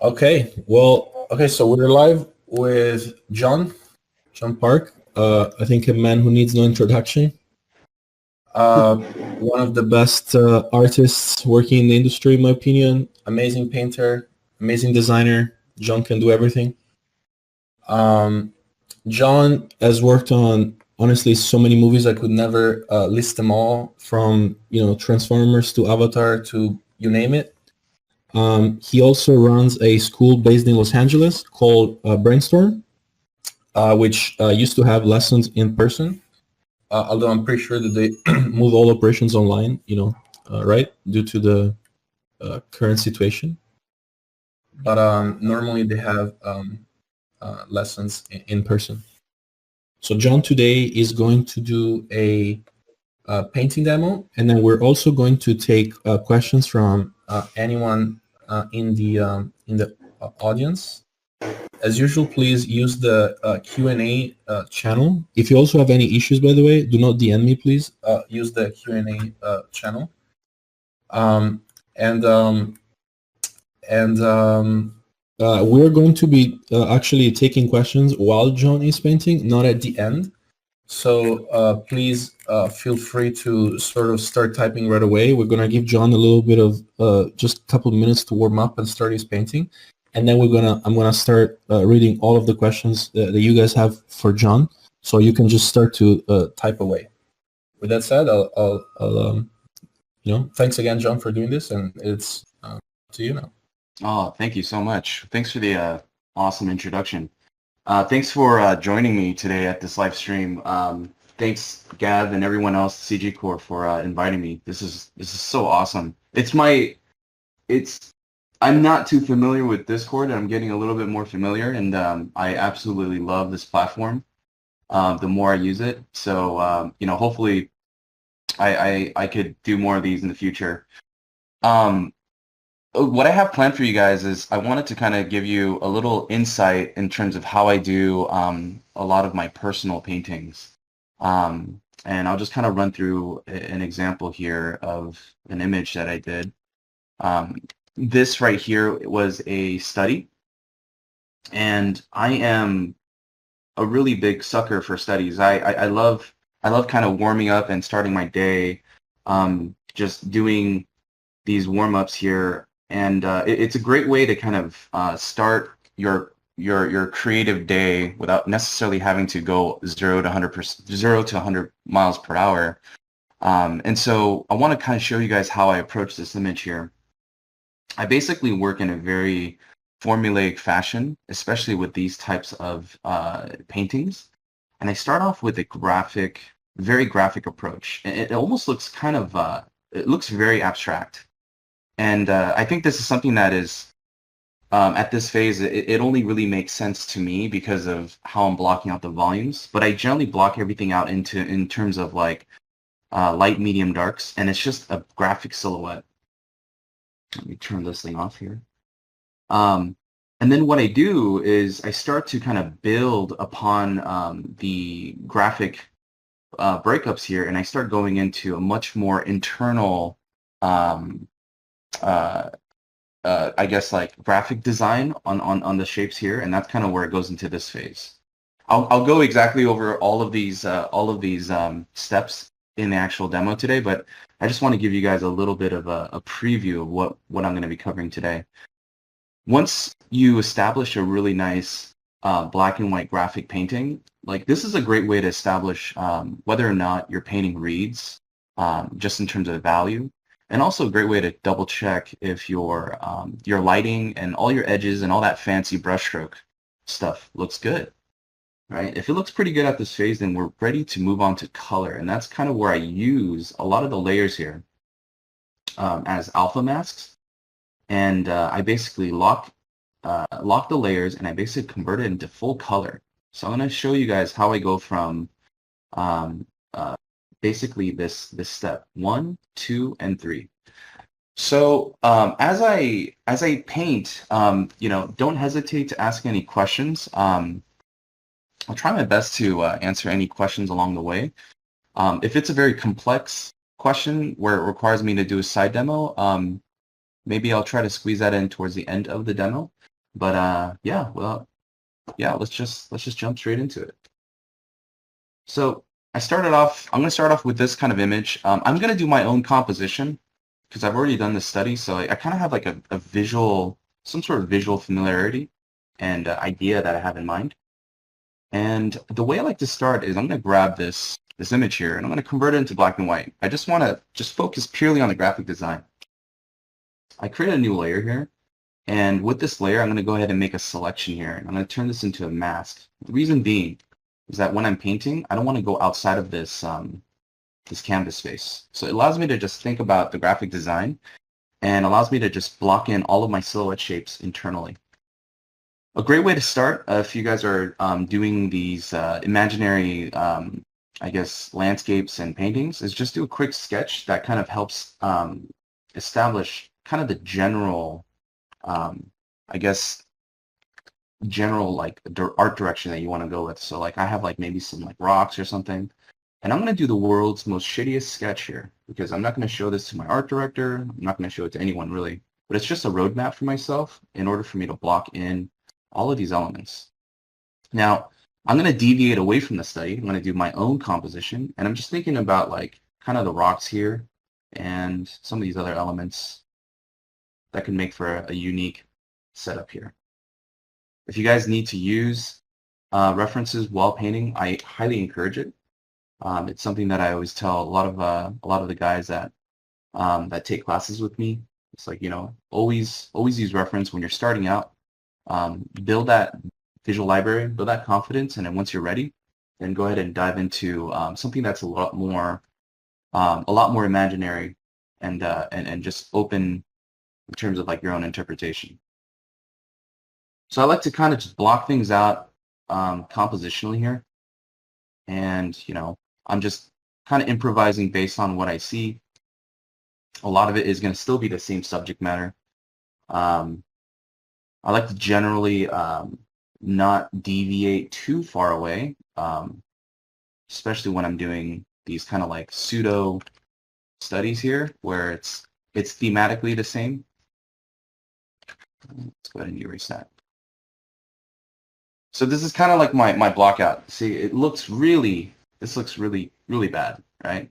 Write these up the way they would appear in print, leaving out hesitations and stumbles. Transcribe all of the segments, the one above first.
Okay, so we're live with John Park. I think a man who needs no introduction. One of the best artists working in the industry, in my opinion. Amazing painter, amazing designer. John can do everything. Um, John has worked on honestly so many movies I could never list them all, from Transformers to Avatar to you name it. He also runs a school based in Los Angeles called Brainstorm, which used to have lessons in person. Although I'm pretty sure that they move all operations online, right, due to the current situation. But normally they have lessons in person. So John today is going to do a painting demo, and then we're also going to take questions from anyone in the audience. As usual, please use the Q&A channel. If you also have any issues, by the way, do not DM me, please. Use the Q&A channel. We're going to be actually taking questions while John is painting, not at the end. So please feel free to sort of start typing right away. We're going to give John a little bit of just a couple of minutes to warm up and start his painting. And then I'm gonna start reading all of the questions that you guys have for John, so you can just start to type away. With that said, I'll thanks again, John, for doing this, and it's to you now. Oh, thank you so much. Thanks for the awesome introduction. Thanks for joining me today at this live stream. Thanks, Gav, and everyone else, CG Core, for inviting me. This is so awesome. I'm not too familiar with Discord. I'm getting a little bit more familiar, and I absolutely love this platform. The more I use it, so hopefully, I could do more of these in the future. What I have planned for you guys is I wanted to kind of give you a little insight in terms of how I do a lot of my personal paintings. And I'll just kind of run through an example here of an image that I did. This right here was a study, and I am a really big sucker for studies. I love kind of warming up and starting my day, just doing these warm-ups here, and it's a great way to kind of start your creative day without necessarily having to go 0 to 100 miles per hour. And so I want to kind of show you guys how I approach this image here. I basically work in a very formulaic fashion, especially with these types of paintings. And I start off with a very graphic approach. It almost looks kind of, it looks very abstract. And I think this is something that is, at this phase, it only really makes sense to me because of how I'm blocking out the volumes. But I generally block everything out in terms of like light, medium, darks, and it's just a graphic silhouette. Let me turn this thing off here. And then what I do is I start to kind of build upon the graphic breakups here, and I start going into a much more internal, I guess, like graphic design on the shapes here, and that's kind of where it goes into this phase. I'll go exactly over all of these steps in the actual demo today, but I just want to give you guys a little bit of a preview of what I'm going to be covering today. Once you establish a really nice black and white graphic painting, like this is a great way to establish whether or not your painting reads, just in terms of value, and also a great way to double check if your lighting and all your edges and all that fancy brushstroke stuff looks good. Right? If it looks pretty good at this phase, then we're ready to move on to color. And that's kind of where I use a lot of the layers here as alpha masks. And I basically lock the layers, and I basically convert it into full color. So I'm going to show you guys how I go from basically this step 1, 2, and 3. So as I paint, don't hesitate to ask any questions. I'll try my best to answer any questions along the way. If it's a very complex question where it requires me to do a side demo, maybe I'll try to squeeze that in towards the end of the demo. But yeah, well, yeah, let's just jump straight into it. So I'm going to start off with this kind of image. I'm going to do my own composition because I've already done this study, so I kind of have like a visual, some sort of visual familiarity and idea that I have in mind. And the way I like to start is I'm going to grab this image here and I'm going to convert it into black and white. I just want to just focus purely on the graphic design. I create a new layer here, and with this layer, I'm going to go ahead and make a selection here. And I'm going to turn this into a mask. The reason being is that when I'm painting, I don't want to go outside of this canvas space. So it allows me to just think about the graphic design and allows me to just block in all of my silhouette shapes internally. A great way to start if you guys are doing these imaginary, I guess, landscapes and paintings is just do a quick sketch that kind of helps establish kind of the general, I guess, general like art direction that you want to go with. So like I have like maybe some like rocks or something. And I'm going to do the world's most shittiest sketch here because I'm not going to show this to my art director. I'm not going to show it to anyone really. But it's just a roadmap for myself in order for me to block in all of these elements. Now, I'm going to deviate away from the study. I'm going to do my own composition. And I'm just thinking about like kind of the rocks here and some of these other elements that can make for a unique setup here. If you guys need to use references while painting, I highly encourage it. It's something that I always tell a lot of the guys that that take classes with me. It's like, you know, always use reference when you're starting out. Build that visual library, build that confidence, and then once you're ready, then go ahead and dive into something that's a lot more imaginary and just open in terms of like your own interpretation. So I like to kind of just block things out compositionally here, and you know, I'm just kind of improvising based on what I see. A lot of it is going to still be the same subject matter. I like to generally not deviate too far away, especially when I'm doing these kind of like pseudo studies here where it's thematically the same. Let's go ahead and erase that. So this is kind of like my block out. See, this looks really bad, right?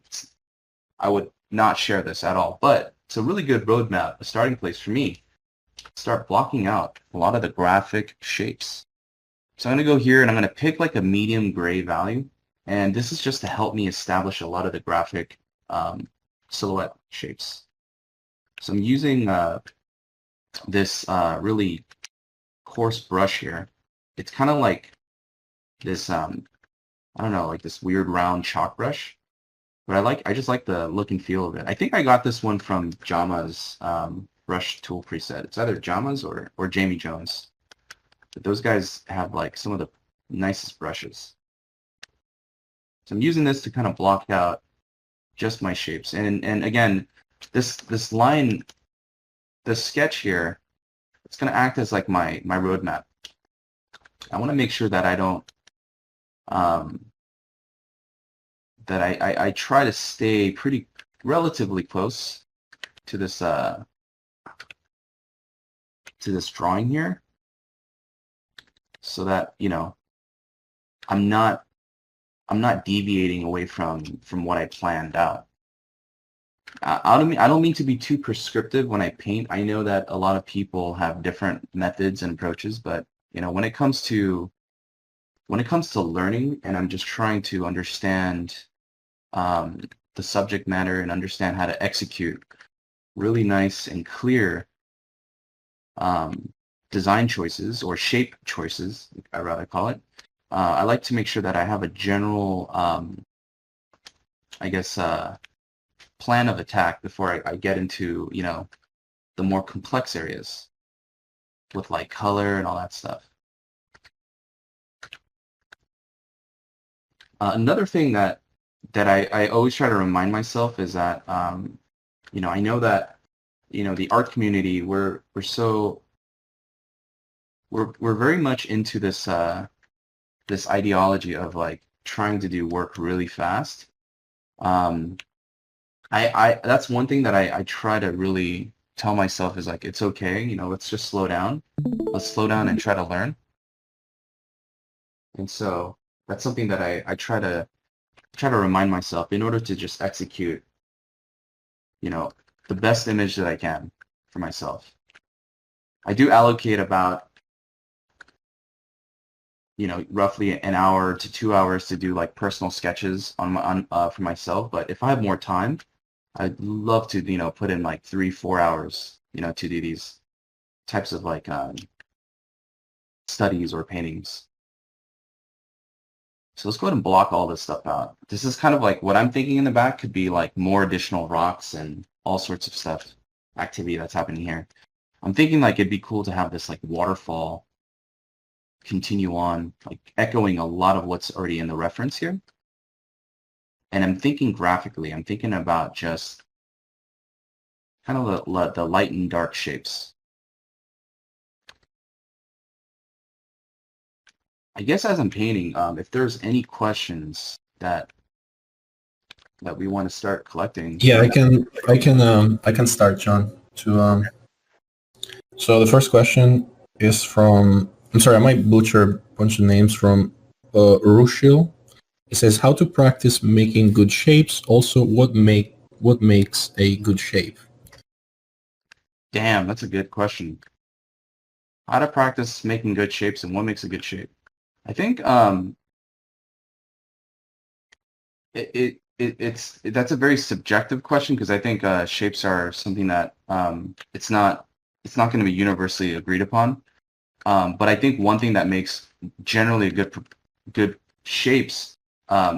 I would not share this at all, but it's a really good roadmap, a starting place for me. Start blocking out a lot of the graphic shapes. So I'm going to go here and I'm going to pick like a medium gray value. And this is just to help me establish a lot of the graphic silhouette shapes. So I'm using this really coarse brush here. It's kind of like this, I don't know, like this weird round chalk brush. But I just like the look and feel of it. I think I got this one from Jama's brush tool preset. It's either Jama's or Jamie Jones. But those guys have like some of the nicest brushes. So I'm using this to kind of block out just my shapes. And again, this line, this sketch here, it's going to act as like my roadmap. I want to make sure that I don't that I try to stay pretty relatively close to this drawing here, so that, you know, I'm not deviating away from what I planned out. I don't mean to be too prescriptive when I paint. I know that a lot of people have different methods and approaches, but you know, when it comes to learning, and I'm just trying to understand the subject matter and understand how to execute really nice and clear design choices, or shape choices, I'd rather call it. I like to make sure that I have a general, I guess, plan of attack before I get into, you know, the more complex areas with like color and all that stuff. Another thing that I always try to remind myself is that, you know, I know that, you know, the art community, we're very much into this this ideology of like trying to do work really fast. That's one thing that I try to really tell myself is like, it's okay, you know, let's just slow down. Let's slow down and try to learn. And so that's something that I try to remind myself in order to just execute, you know, the best image that I can for myself. I do allocate about, you know, roughly an hour to 2 hours to do like personal sketches for myself. But if I have more time, I'd love to, you know, put in like 3-4 hours, you know, to do these types of like studies or paintings. So let's go ahead and block all this stuff out. This is kind of like what I'm thinking in the back could be like more additional rocks and all sorts of stuff, activity that's happening here. I'm thinking like it'd be cool to have this like waterfall continue on, like echoing a lot of what's already in the reference here. And I'm thinking graphically, I'm thinking about just kind of the light and dark shapes. I guess as I'm painting, if there's any questions that we want to start collecting. Yeah, I can start, John. So the first question is from, I'm sorry, I might butcher a bunch of names, from Rushil. It says, how to practice making good shapes. Also, what makes a good shape? Damn, that's a good question. How to practice making good shapes and what makes a good shape? I think that's a very subjective question, because I think shapes are something that it's not going to be universally agreed upon. But I think one thing that makes generally good shapes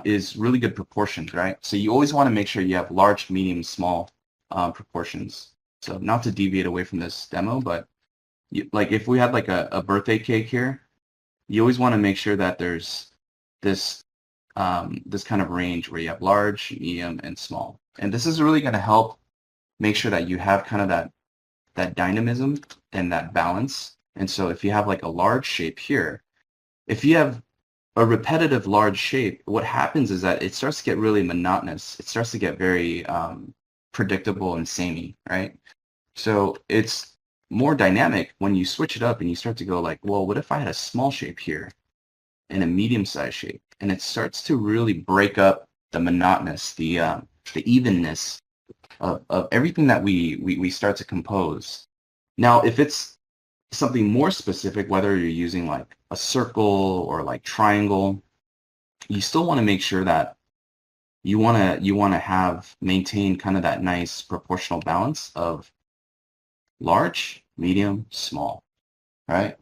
is really good proportions, right? So you always want to make sure you have large, medium, small proportions. So not to deviate away from this demo, but like if we had like a birthday cake here, you always want to make sure that there's this this kind of range where you have large, medium, and small. And this is really going to help make sure that you have kind of that dynamism and that balance. And so if you have like a large shape here, if you have a repetitive large shape, what happens is that it starts to get really monotonous. It starts to get very predictable and samey, right? So it's more dynamic when you switch it up and you start to go like, well, what if I had a small shape here and a medium-sized shape? And it starts to really break up the monotonous, the evenness of everything that we start to compose. Now, if it's something more specific, whether you're using like a circle or like triangle, you still want to make sure that you want to maintain kind of that nice proportional balance of large, medium, small, right?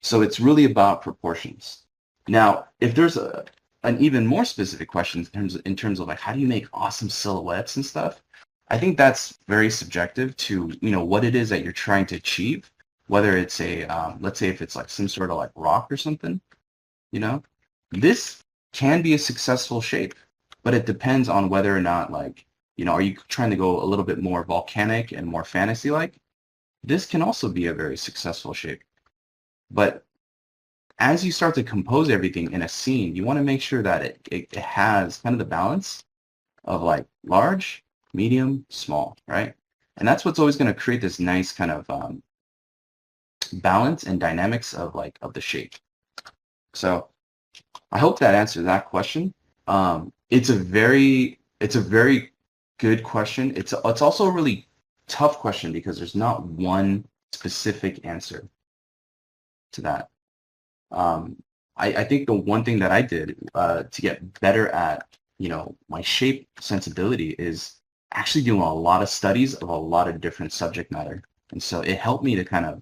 So it's really about proportions. Now, if there's an even more specific question in terms of like how do you make awesome silhouettes and stuff, I think that's very subjective to, you know, what it is that you're trying to achieve. Whether it's a let's say if it's like some sort of like rock or something, you know, this can be a successful shape, but it depends on whether or not, like, you know, are you trying to go a little bit more volcanic and more fantasy-like? This can also be a very successful shape. But as you start to compose everything in a scene, you want to make sure that it has kind of the balance of like large, medium, small, right? And that's what's always going to create this nice kind of balance and dynamics of like of the shape. So I hope that answers that question. It's a very good question. It's also a really tough question because there's not one specific answer to that. I think the one thing that I did to get better at, you know, my shape sensibility is actually doing a lot of studies of a lot of different subject matter. And so it helped me to kind of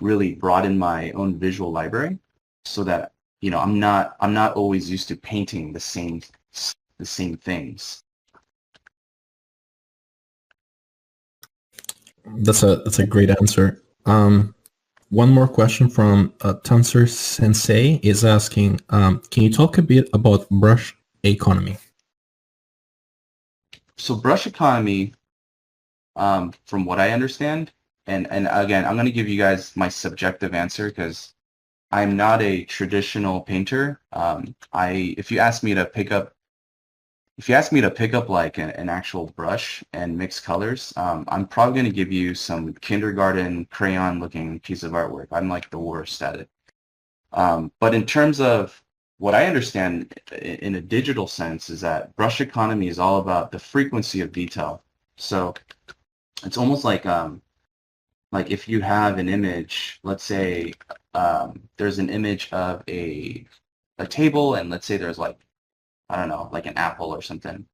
really broaden my own visual library so that, you know, I'm not always used to painting the same things. That's a great answer. One more question from Tensor Sensei is asking, can you talk a bit about brush economy? So brush economy, from what I understand, and again, I'm going to give you guys my subjective answer because I'm not a traditional painter. If you ask me to pick up if you ask me to pick up like an actual brush and mix colors, I'm probably going to give you some kindergarten crayon looking piece of artwork. I'm like the worst at it. But in terms of what I understand in a digital sense is that brush economy is all about the frequency of detail. So it's almost like if you have an image, let's say there's an image of a table, and let's say there's like, I don't know, like an apple or something.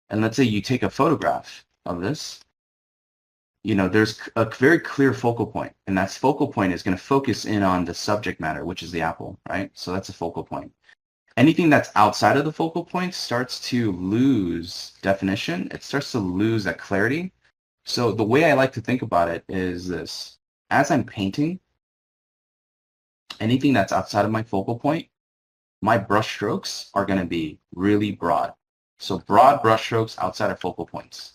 And let's say you take a photograph of this, there's a very clear focal point, and that focal point is going to focus in on the subject matter, which is the apple, right? So that's a focal point. Anything that's outside of the focal point starts to lose definition. It starts to lose that clarity. So the way I like to think about it is this. As I'm painting, anything that's outside of my focal point, my brush strokes are going to be really broad. So broad brush strokes outside of focal points.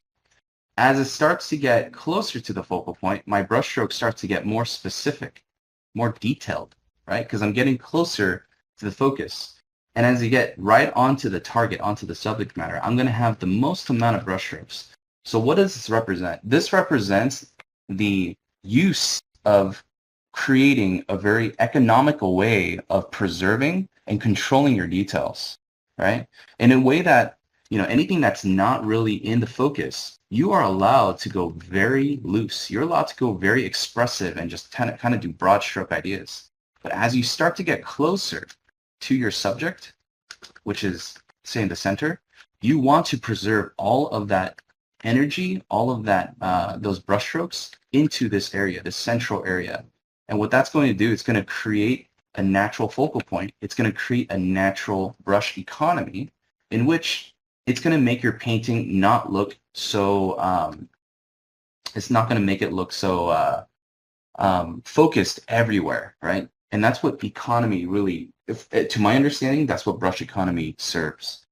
As it starts to get closer to the focal point, my brush strokes start to get more specific, more detailed, right? Because I'm getting closer to the focus. And as you get right onto the target, onto the subject matter, I'm going to have the most amount of brush strokes. So what does this represent? This represents the use of creating a very economical way of preserving and controlling your details, right? In a way that, anything that's not really in the focus, you are allowed to go very loose. You're allowed to go very expressive and just kind of do broad stroke ideas. But as you start to get closer to your subject, which is, say, in the center, you want to preserve all of that energy, all of that, those brush strokes into this area, this central area. And what that's going to do, it's going to create a natural focal point. It's going to create a natural brush economy in which it's going to make your painting not look so, it's not going to make it look so focused everywhere, right? And that's what economy really, to my understanding, that's what brush economy serves.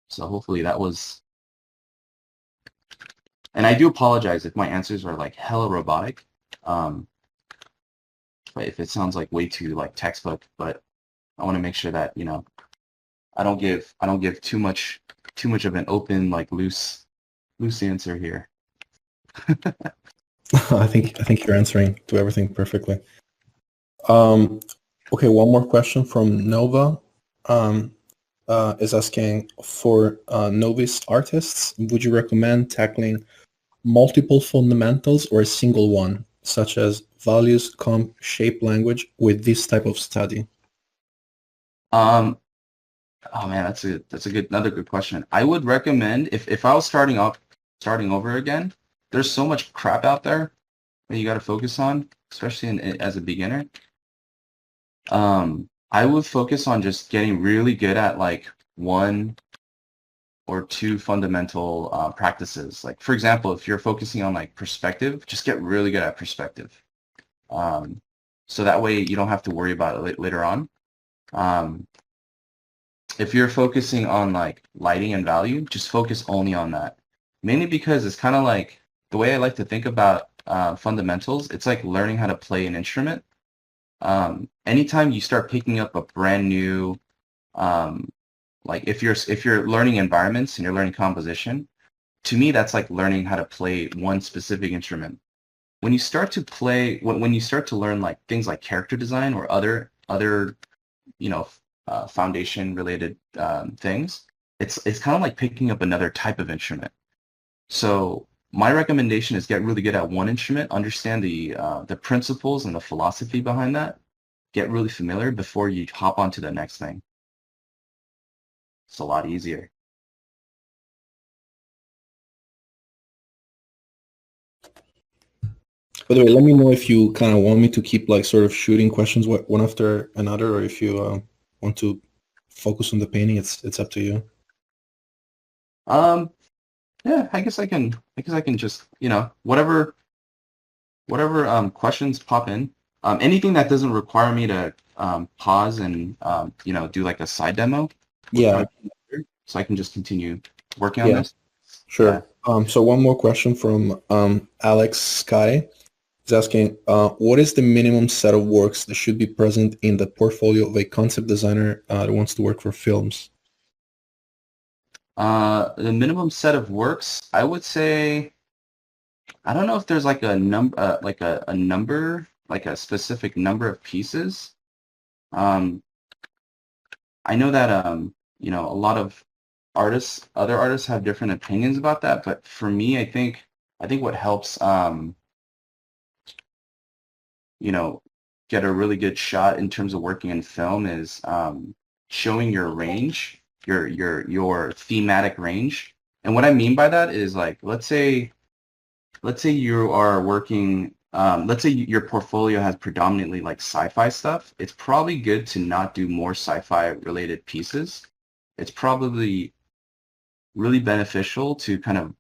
So hopefully that was, and I do apologize if my answers are like hella robotic, but if it sounds like way too like textbook, but I want to make sure that, I don't give too much of an open, like loose answer here. I think you're answering to everything perfectly. Okay, one more question from Nova. Is asking, for novice artists, would you recommend tackling multiple fundamentals or a single one, such as values, comp, shape, language, with this type of study? Oh man, that's another good question. I would recommend, if I was starting over again, there's so much crap out there that you got to focus on, especially as a beginner. I would focus on just getting really good at like one or two fundamental practices. Like, for example, if you're focusing on like perspective, just get really good at perspective. So that way you don't have to worry about it later on. If you're focusing on like lighting and value, just focus only on that. Mainly because it's kind of like, the way I like to think about fundamentals, it's like learning how to play an instrument. Anytime you start picking up a brand new, like if you're learning environments and you're learning composition, to me that's like learning how to play one specific instrument. When you start to play, when you start to learn like things like character design or other foundation related things, it's kind of like picking up another type of instrument. So my recommendation is get really good at one instrument, understand the principles and the philosophy behind that, get really familiar before you hop onto the next thing. It's a lot easier. By the way, let me know if you kind of want me to keep like sort of shooting questions one after another, or if you want to focus on the painting. It's up to you. Yeah, I guess I can just, whatever questions pop in. Anything that doesn't require me to pause and do like a side demo. Yeah. So I can just continue working on this. Sure. Yeah. So one more question from Alex Sky. He's asking, what is the minimum set of works that should be present in the portfolio of a concept designer that wants to work for films? The minimum set of works, I would say, I don't know if there's like a number, a number, like a specific number of pieces. Um, I know that a lot of other artists have different opinions about that, but for me, I think what helps you know, get a really good shot in terms of working in film is showing your range, your thematic range. And what I mean by that is like, let's say you are working, let's say your portfolio has predominantly like sci-fi stuff. It's probably good to not do more sci-fi related pieces. It's probably really beneficial to kind of,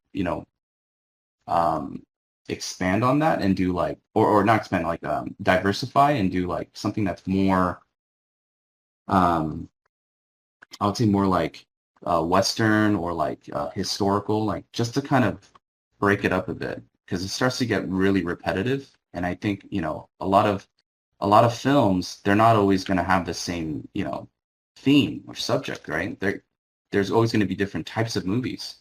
um, expand on that and do like, or not expand, like diversify and do like something that's more, um, I would say more like Western or like historical, like just to kind of break it up a bit because it starts to get really repetitive. And I think, a lot of films, they're not always going to have the same, theme or subject, right? There's always going to be different types of movies.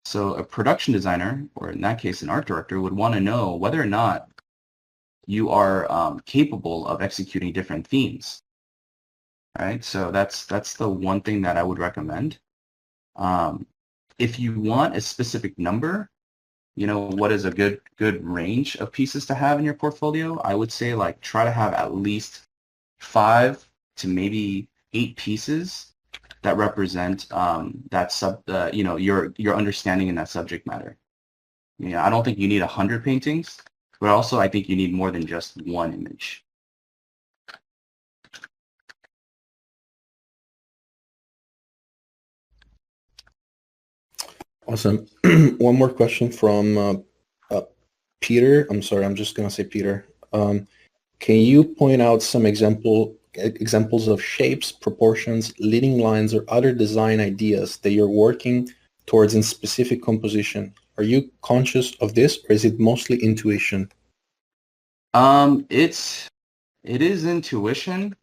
So a production designer, or in that case, an art director, would want to know whether or not you are capable of executing different themes, right? So that's the one thing that I would recommend. Um, if you want a specific number, what is a good range of pieces to have in your portfolio? I would say like try to have at least 5 to maybe 8 pieces that represent your understanding in that subject matter. I don't think you need 100 paintings, but also I think you need more than just one image. Awesome. One more question from Peter. I'm sorry, I'm just gonna say Peter. Can you point out some examples of shapes, proportions, leading lines, or other design ideas that you're working towards in specific composition? Are you conscious of this, or is it mostly intuition? It is intuition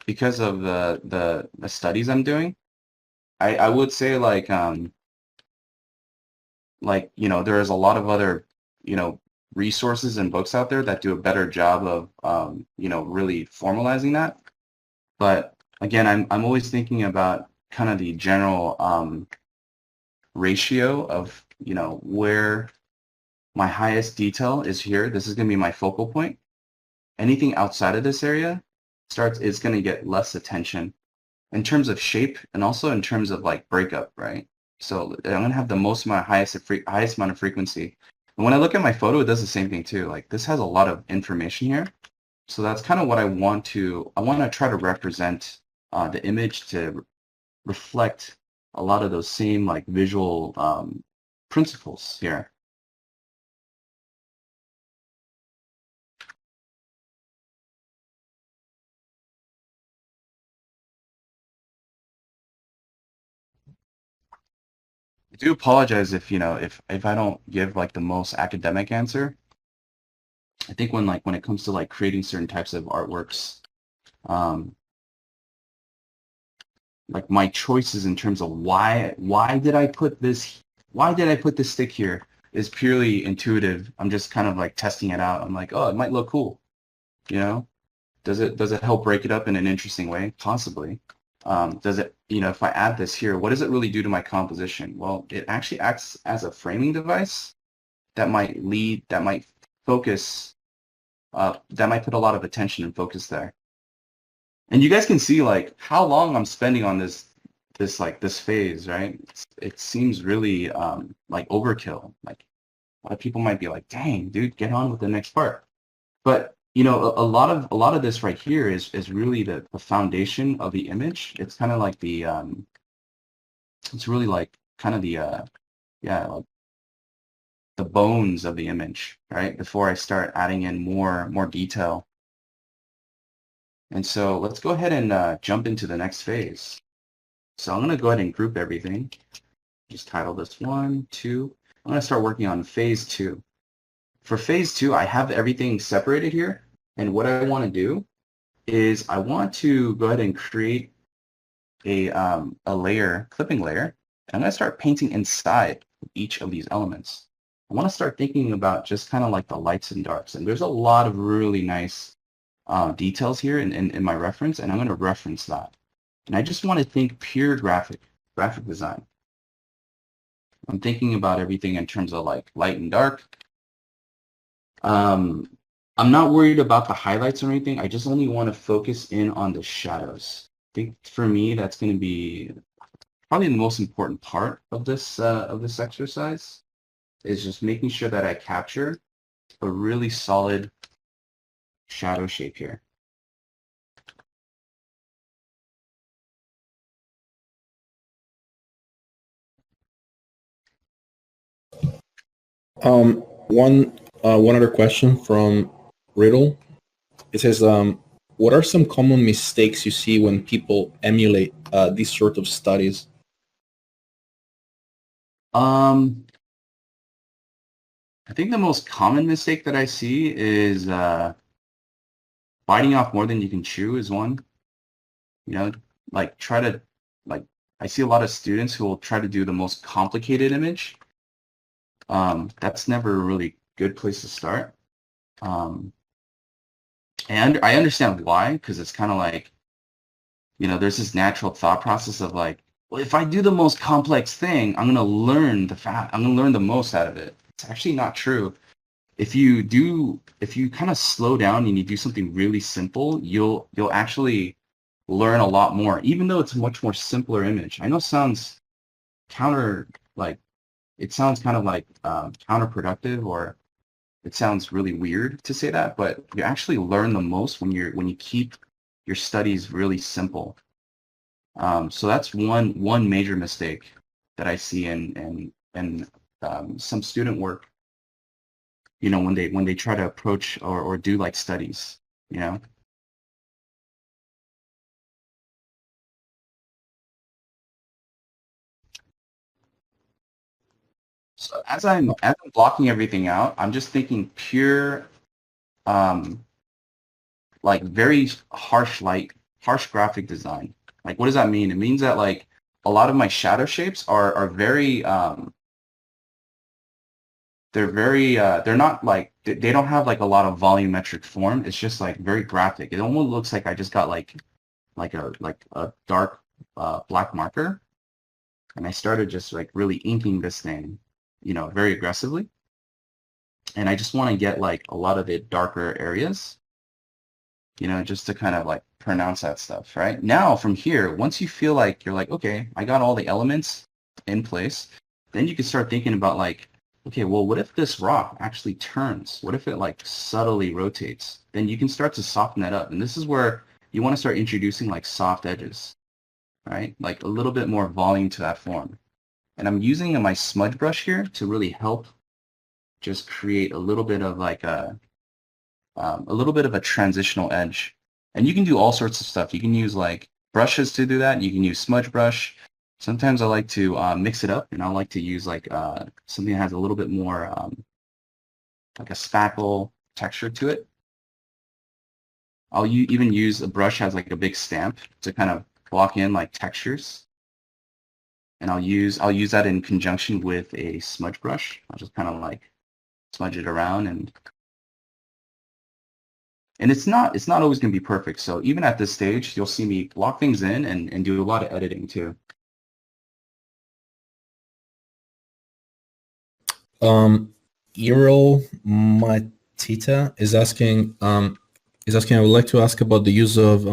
because of the studies I'm doing. I would say there is a lot of other resources and books out there that do a better job of really formalizing that. But again, I'm always thinking about kind of the general ratio of where my highest detail is here. This is going to be my focal point. Anything outside of this area is going to get less attention in terms of shape and also in terms of like breakup, right? So I'm going to have the most amount of highest amount of frequency. And when I look at my photo, it does the same thing too. Like this has a lot of information here. So that's kind of what I want to try to represent the image to reflect a lot of those same like visual principles here. I do apologize if I don't give like the most academic answer. I think when it comes to like creating certain types of artworks, um, like my choices in terms of why did I put this stick here is purely intuitive. I'm just kind of like testing it out. I'm like, oh, it might look cool, you know? Does it help break it up in an interesting way? Possibly. Does it, if I add this here, what does it really do to my composition? Well, it actually acts as a framing device that might focus, that might put a lot of attention and focus there. And you guys can see like how long I'm spending on this phase, right? It seems really like overkill. Like a lot of people might be like, dang, dude, get on with the next part. But a lot of this right here is really the foundation of the image. It's kind of like it's really like kind of like the bones of the image, right? Before I start adding in more detail. And so let's go ahead and jump into the next phase. So I'm going to go ahead and group everything. Just title this 1, 2. I'm going to start working on phase 2. For phase two, I have everything separated here. And what I want to do is I want to go ahead and create a layer, clipping layer. And I'm going to start painting inside each of these elements. I want to start thinking about just kind of like the lights and darks. And there's a lot of really nice details here in my reference, and I'm going to reference that. And I just want to think pure graphic design. I'm thinking about everything in terms of like light and dark. I'm not worried about the highlights or anything. I just only want to focus in on the shadows. I think for me, that's going to be probably the most important part of this exercise, is just making sure that I capture a really solid shadow shape here. One other question from Riddle. It says, what are some common mistakes you see when people emulate these sort of studies? I think the most common mistake that I see is biting off more than you can chew is one. You know, like I see a lot of students who will try to do the most complicated image. That's never a really good place to start. And I understand why, because it's kind of like, you know, there's this natural thought process of like, well, if I do the most complex thing, I'm gonna learn the most out of it. It's actually not true. If you kind of slow down and you do something really simple, you'll actually learn a lot more, even though it's a much more simpler image. I know it sounds it sounds kind of like counterproductive, or it sounds really weird to say that, but you actually learn the most when you keep your studies really simple. So that's one major mistake that I see in some student work. You know, when they try to approach or do like studies, you know. So as I'm blocking everything out, I'm just thinking pure, like very harsh light, harsh graphic design. Like, what does that mean? It means that like a lot of my shadow shapes are very, they're not like, they don't have like a lot of volumetric form. It's just like very graphic. It almost looks like I just got like a dark black marker, and I started just like really inking this thing, you know, very aggressively. And I just want to get like a lot of the darker areas, you know, just to kind of like pronounce that stuff, right? Now from here, once you feel like you're like, okay, I got all the elements in place, then you can start thinking about like, okay, well, what if this rock actually turns? What if it like subtly rotates? Then you can start to soften that up. And this is where you want to start introducing like soft edges, right? Like a little bit more volume to that form. And I'm using my smudge brush here to really help just create a little bit of like a little bit of a transitional edge. And you can do all sorts of stuff. You can use like brushes to do that. You can use smudge brush. Sometimes I like to mix it up, and I like to use like something that has a little bit more like a spackle texture to it. I'll even use a brush that has like a big stamp to kind of block in like textures. And I'll use that in conjunction with a smudge brush. I'll just kind of like smudge it around, and it's not always going to be perfect. So even at this stage, you'll see me block things in and do a lot of editing too. Earl Matita is asking, I would like to ask about the use of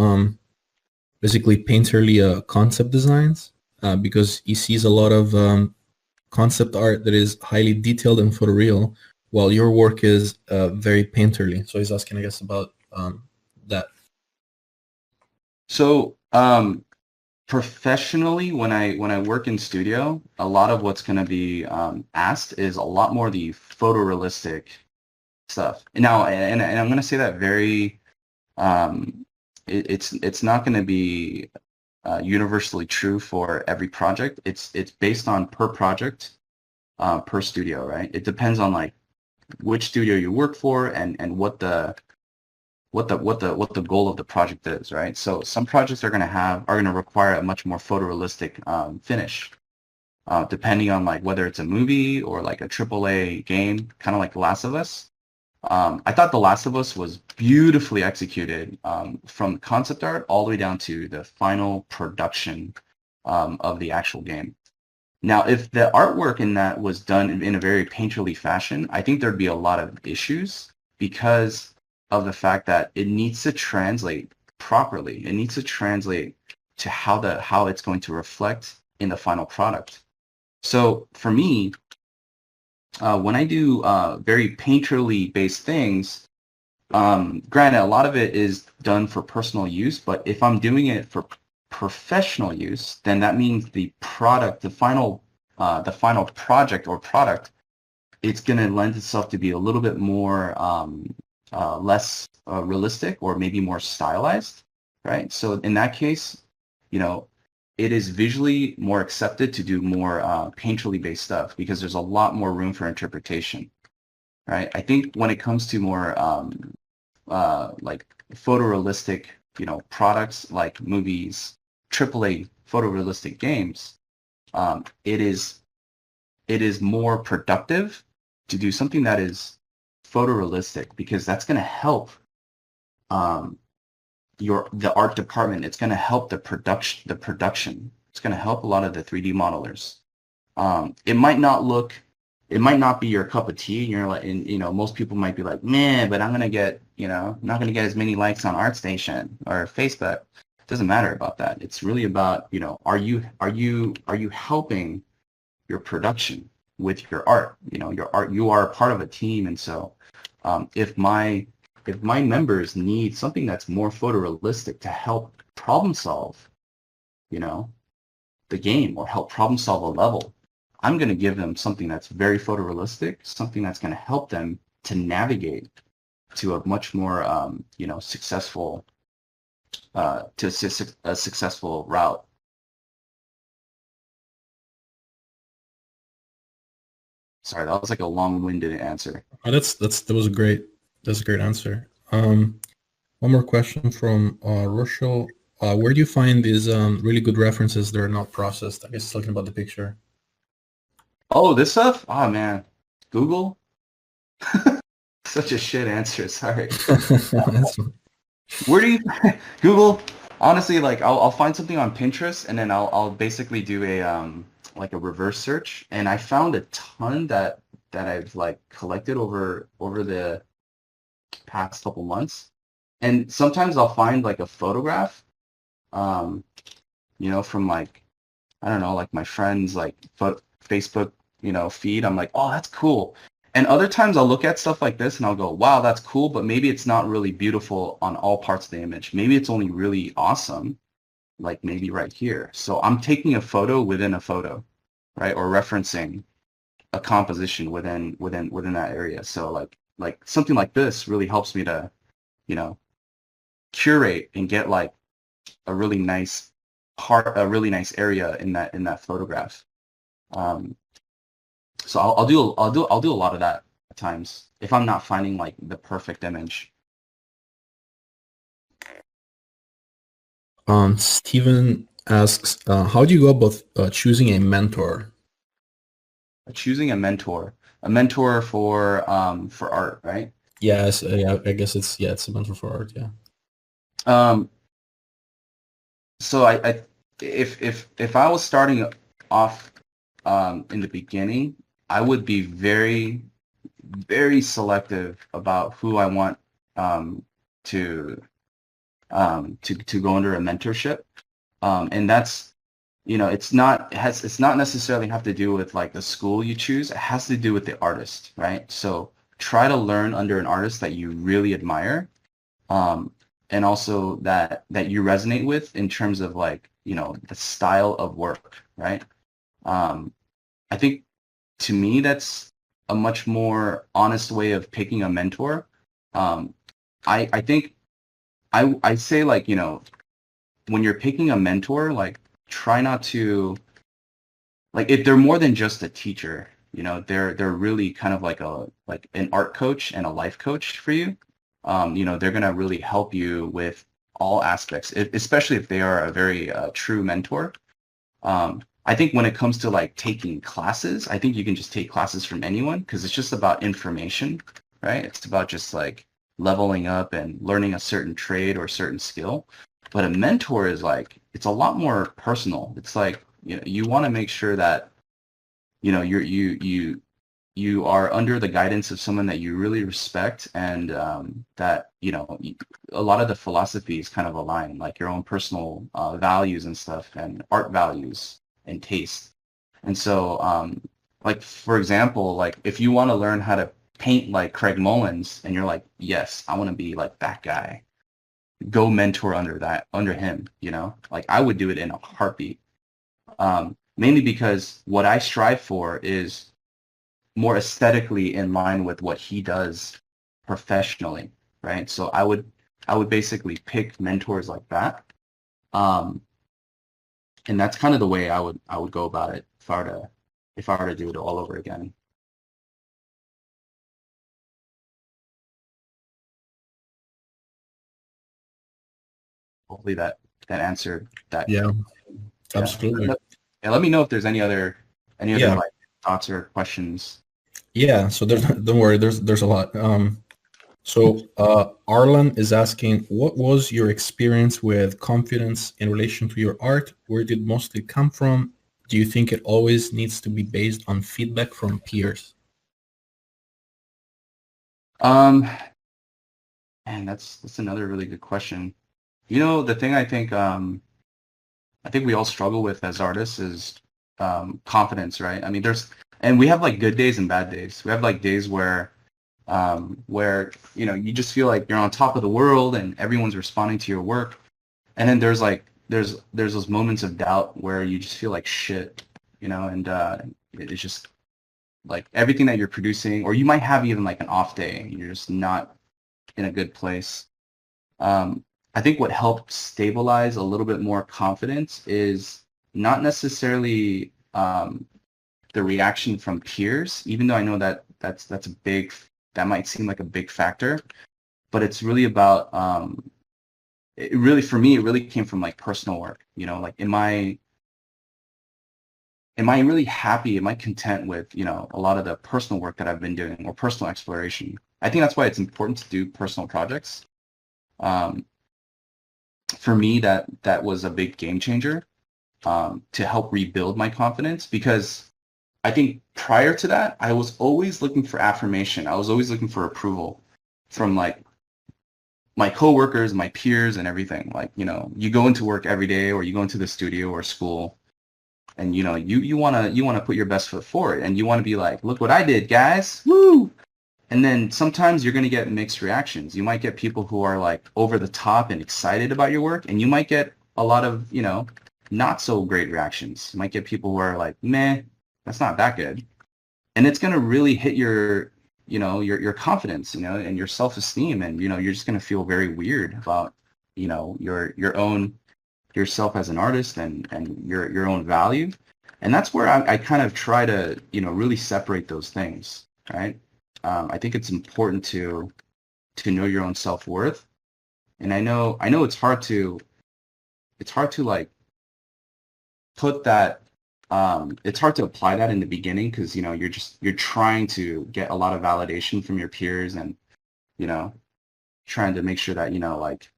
basically painterly concept designs, because he sees a lot of concept art that is highly detailed and photoreal, while your work is very painterly. So he's asking, I guess, about that. So professionally, when I work in studio, a lot of what's going to be asked is a lot more the photorealistic stuff. Now, and I'm going to say that very, it's not going to be universally true for every project. It's based on per project, per studio, right? It depends on like which studio you work for and what the goal of the project is, right? So some projects are going to require a much more photorealistic finish, depending on like whether it's a movie or like a AAA game, kind of like The Last of Us. I thought The Last of Us was beautifully executed, from concept art all the way down to the final production of the actual game. Now, if the artwork in that was done in a very painterly fashion, I think there'd be a lot of issues because of the fact that it needs to translate properly. It needs to translate to how it's going to reflect in the final product. So for me, when I do very painterly based things, granted, a lot of it is done for personal use, but if I'm doing it for professional use, then that means the product, the final project or product, it's going to lend itself to be a little bit more less realistic or maybe more stylized, right? So in that case, you know, it is visually more accepted to do more painterly based stuff because there's a lot more room for interpretation, right? I think when it comes to more like photorealistic, you know, products like movies, AAA photorealistic games, it is more productive to do something that is photorealistic because that's going to help the art department. It's going to help the production. It's going to help a lot of the 3D modelers. It might not be your cup of tea, and you're like, and you know, most people might be like, man, but I'm going to get, you know, not going to get as many likes on ArtStation or Facebook. It doesn't matter about that. It's really about, you know, are you helping your production with your art? You know, your art, you are a part of a team, and so if my members need something that's more photorealistic to help problem solve, you know, the game or help problem solve a level, I'm going to give them something that's very photorealistic, something that's going to help them to navigate to a much more, you know, successful, to a successful route. Sorry, that was like a long-winded answer. Oh, that was a great answer. One more question from Rochelle. Where do you find these really good references that are not processed? I guess talking about the picture. Oh, this stuff? Oh man, Google. Such a shit answer. Sorry. Where do you Google? Honestly, like I'll find something on Pinterest and then I'll basically do a like a reverse search, and I found a ton that I've like collected over the past couple months. And sometimes I'll find like a photograph, you know, from like, I don't know, like my friends like Facebook, you know, feed. I'm like, oh, that's cool. And other times I'll look at stuff like this and I'll go, wow, that's cool, but maybe it's not really beautiful on all parts of the image. Maybe it's only really awesome, like maybe right here. So I'm taking a photo within a photo, right? Or referencing a composition within that area. So like something like this really helps me to, you know, curate and get like a really nice area in that photograph. So I'll do a lot of that at times if I'm not finding like the perfect image. Steven asks, how do you go about choosing a mentor? Choosing a mentor for art, right? Yes, yeah, I guess it's a mentor for art, yeah. So if I was starting off in the beginning, I would be very, very selective about who I want to go under a mentorship, and that's, you know, it's not necessarily have to do with like the school you choose. It has to do with the artist, right? So try to learn under an artist that you really admire, and also that you resonate with in terms of like, you know, the style of work, right? I think to me that's a much more honest way of picking a mentor. I think I say, like, you know, when you're picking a mentor, like try not to, like, if they're more than just a teacher, they're really kind of like an art coach and a life coach for you. They're gonna really help you with all aspects, especially if they are a very true mentor. I think when it comes to like taking classes, I think you can just take classes from anyone because it's just about information, right? It's about just like leveling up and learning a certain trade or certain skill. But a mentor is like, it's a lot more personal. It's like, you want to make sure that, you are under the guidance of someone that you really respect, and that, a lot of the philosophies kind of align, like your own personal values and stuff, and art values and taste. And so, like, for example, like if you want to learn how to paint like Craig Mullins and you're like, yes, I want to be like that guy, go mentor under him, like I would do it in a heartbeat. Mainly because what I strive for is more aesthetically in line with what he does professionally, right? So I would basically pick mentors like that. And that's kind of the way I would go about it if I were to do it all over again. Hopefully that answered that. Yeah, Yeah. absolutely. Let me know if there's any other Yeah. like thoughts or questions. Yeah, so don't worry, there's a lot. So Arlan is asking, what was your experience with confidence in relation to your art? Where did it mostly come from? Do you think it always needs to be based on feedback from peers? And that's another really good question. The thing I think we all struggle with as artists is confidence, right? I mean, and we have like good days and bad days. We have like days where you just feel like you're on top of the world and everyone's responding to your work, and then there's those moments of doubt where you just feel like shit, and it's just like everything that you're producing, or you might have even like an off day and you're just not in a good place. I think what helped stabilize a little bit more confidence is not necessarily the reaction from peers, even though I know that that might seem like a big factor, but it's really about for me, it really came from like personal work. Like am I really happy? Am I content with a lot of the personal work that I've been doing, or personal exploration? I think that's why it's important to do personal projects. For me, that was a big game changer to help rebuild my confidence, because I think prior to that, I was always looking for affirmation. I was always looking for approval from like my coworkers, my peers, and everything. Like, you go into work every day, or you go into the studio or school, and you wanna put your best foot forward, and you want to be like, look what I did, guys, woo! And then sometimes you're going to get mixed reactions. You might get people who are like over the top and excited about your work, and you might get a lot of, not so great reactions. You might get people who are like, meh, that's not that good. And it's going to really hit your confidence, and your self-esteem. And, you're just going to feel very weird about, your own, yourself as an artist, and your own value. And that's where I kind of try to, really separate those things, right? I think it's important to know your own self-worth. And I know it's hard to like put that, it's hard to apply that in the beginning, because you're trying to get a lot of validation from your peers, and trying to make sure that like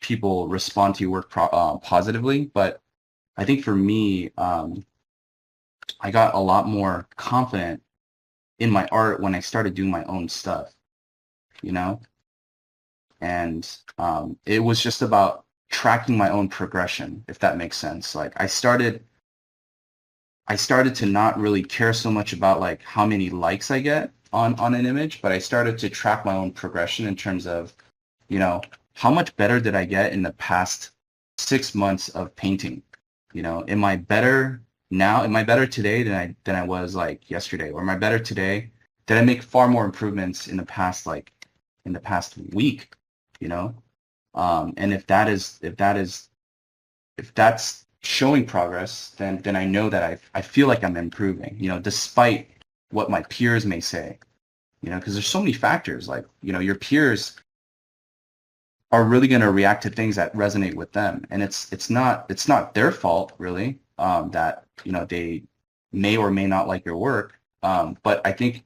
people respond to your work positively. But I think for me, I got a lot more confident in my art when I started doing my own stuff, and it was just about tracking my own progression, if that makes sense. Like I started to not really care so much about like how many likes I get on an image, but I started to track my own progression in terms of, how much better did I get in the past 6 months of painting? Am I better now? Am I better today than I was like yesterday? Or am I better today? Did I make far more improvements in the past week? And if that's showing progress, then I know that I feel like I'm improving. Despite what my peers may say, because there's so many factors. Like, your peers are really going to react to things that resonate with them, and it's not their fault really, that they may or may not like your work. But I think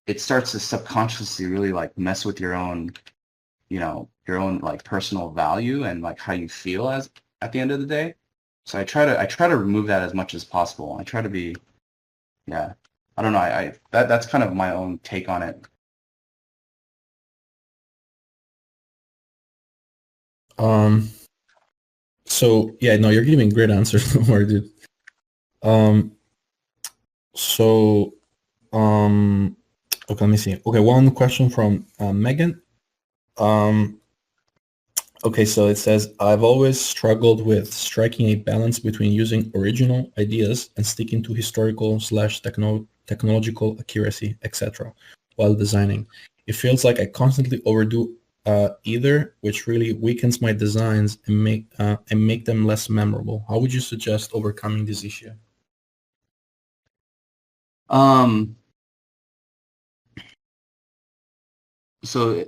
it starts to subconsciously really like mess with your own like personal value and like how you feel as at the end of the day. So I try to remove that as much as possible. I try to be, yeah, I don't know. That's kind of my own take on it. So yeah, no, you're giving great answers. Don't worry, dude. Um, so okay, let me see. Okay, one question from Megan. Okay, so it says, I've always struggled with striking a balance between using original ideas and sticking to historical slash technological accuracy, etc., while designing. It feels like I constantly overdo either, which really weakens my designs and make them less memorable. How would you suggest overcoming this issue? So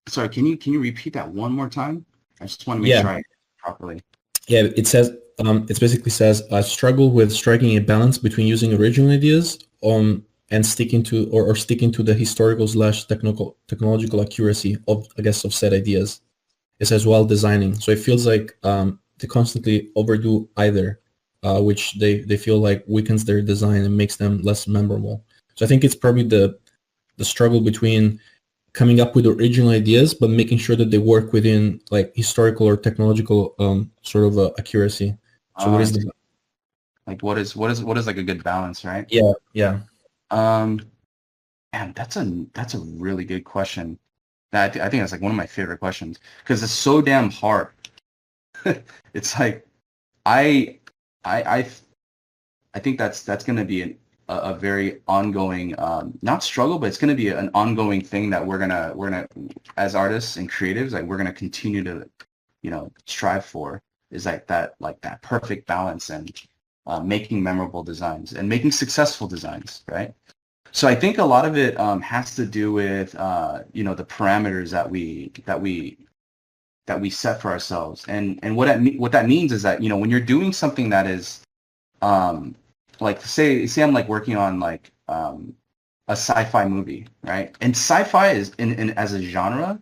sorry, can you repeat that one more time? I just want to make Yeah, sure I properly. yeah. It says it basically says I struggle with striking a balance between using original ideas and sticking to or sticking to the historical slash technological accuracy of, I guess, of said ideas. It says while designing, so it feels like they constantly overdo either, which they feel like weakens their design and makes them less memorable. So I think it's probably the struggle between coming up with original ideas but making sure that they work within like historical or technological sort of accuracy. So what I is see. the Like what is like a good balance, right? yeah, yeah. Um, and that's a really good question. I think that's like one of my favorite questions because it's so damn hard. It's like I I I I think that's going to be a very ongoing, not struggle, but it's going to be an ongoing thing that we're gonna as artists and creatives, like we're gonna continue to strive for, is like that perfect balance and making memorable designs and making successful designs, right? So I think a lot of it has to do with the parameters that we set for ourselves, and what that means is that when you're doing something that is um, like say I'm like working on like a sci-fi movie, right? And sci-fi is in as a genre,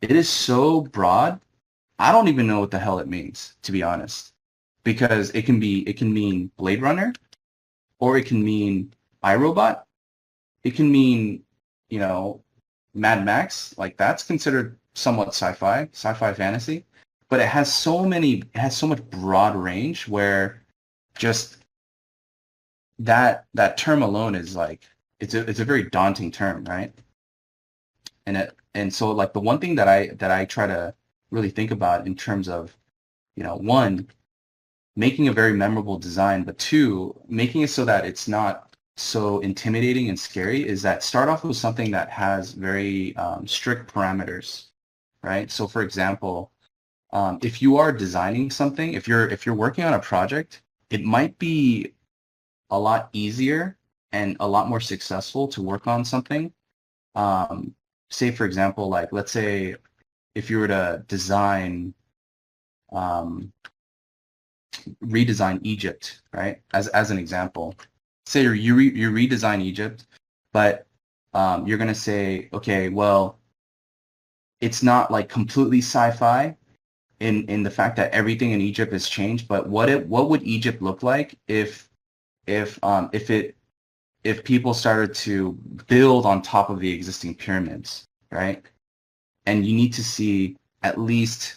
it is so broad. I don't even know what the hell it means, to be honest, because it can mean Blade Runner, or it can mean iRobot. It can mean, you know, Mad Max. Like that's considered somewhat sci-fi fantasy, but it has so much broad range where just that term alone is like it's a very daunting term, right? And so like the one thing that I try to really think about in terms of, one, making a very memorable design, but two, making it so that it's not so intimidating and scary, is that start off with something that has very strict parameters, right? So for example, if you are designing something, if you're working on a project, it might be a lot easier and a lot more successful to work on something. Um, Say, for example, like let's say if you were to um, redesign Egypt, right? As an example, say you redesign Egypt, but you're gonna say, okay, well, it's not like completely sci-fi in the fact that everything in Egypt has changed, but what would Egypt look like if people started to build on top of the existing pyramids, right? And you need to see at least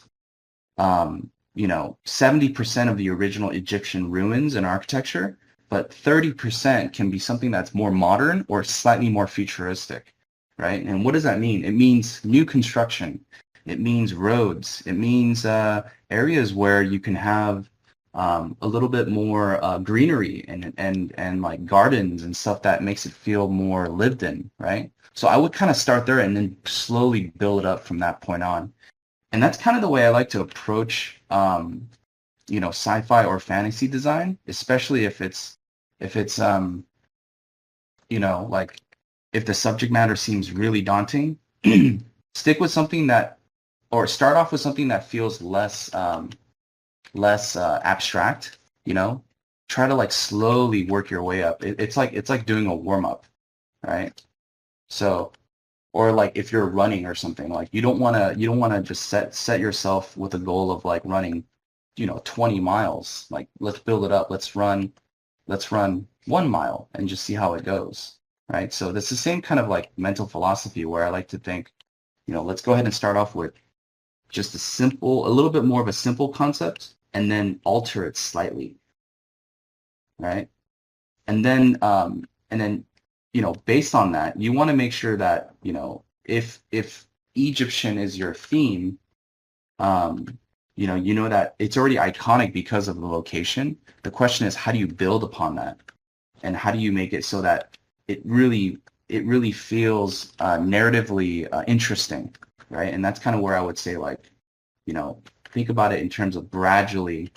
70% of the original Egyptian ruins and architecture, but 30% can be something that's more modern or slightly more futuristic, right? And what does that mean? It means new construction. It means roads. It means areas where you can have a little bit more greenery and like gardens and stuff that makes it feel more lived in, right? So I would kind of start there and then slowly build up from that point on. And that's kind of the way I like to approach, sci-fi or fantasy design, especially if it's like if the subject matter seems really daunting, stick with something that, or start off with something that feels less abstract. Try to like slowly work your way up. It's like doing a warm up, right? So, or like if you're running or something, like you don't want to just set yourself with a goal of like running 20 miles. Like, let's build it up. Let's run 1 mile and just see how it goes, right? So that's the same kind of like mental philosophy where I like to think, let's go ahead and start off with just a little bit more of a simple concept, and then alter it slightly, right? And then based on that, you want to make sure that if Egyptian is your theme, um, you know that it's already iconic because of the location. The question is, how do you build upon that, and how do you make it so that it really feels narratively interesting, right? And that's kind of where I would say, like, think about it in terms of gradually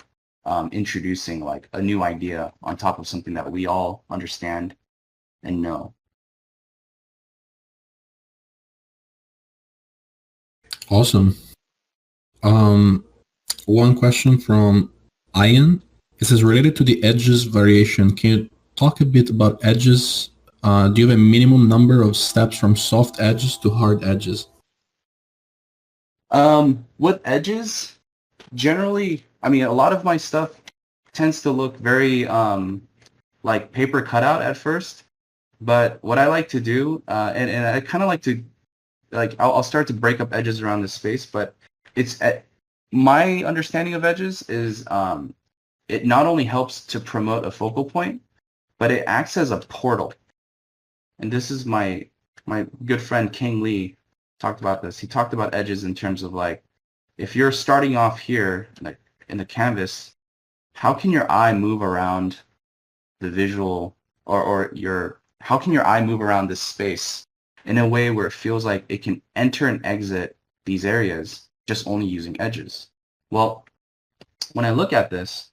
introducing like a new idea on top of something that we all understand and know. Awesome. Um, One question from Ian. It says related to the edges variation. Can you talk a bit about edges? Do you have a minimum number of steps from soft edges to hard edges? With edges, generally, I mean, a lot of my stuff tends to look very like paper cutout at first. But what I like to do, and I kind of like to, like, I'll start to break up edges around this space, but my understanding of edges is it not only helps to promote a focal point, but it acts as a portal. And this is my good friend King Lee talked about this. He talked about edges in terms of like, if you're starting off here in the canvas, how can your eye move around the visual, or how can your eye move around this space in a way where it feels like it can enter and exit these areas just only using edges? Well, when I look at this,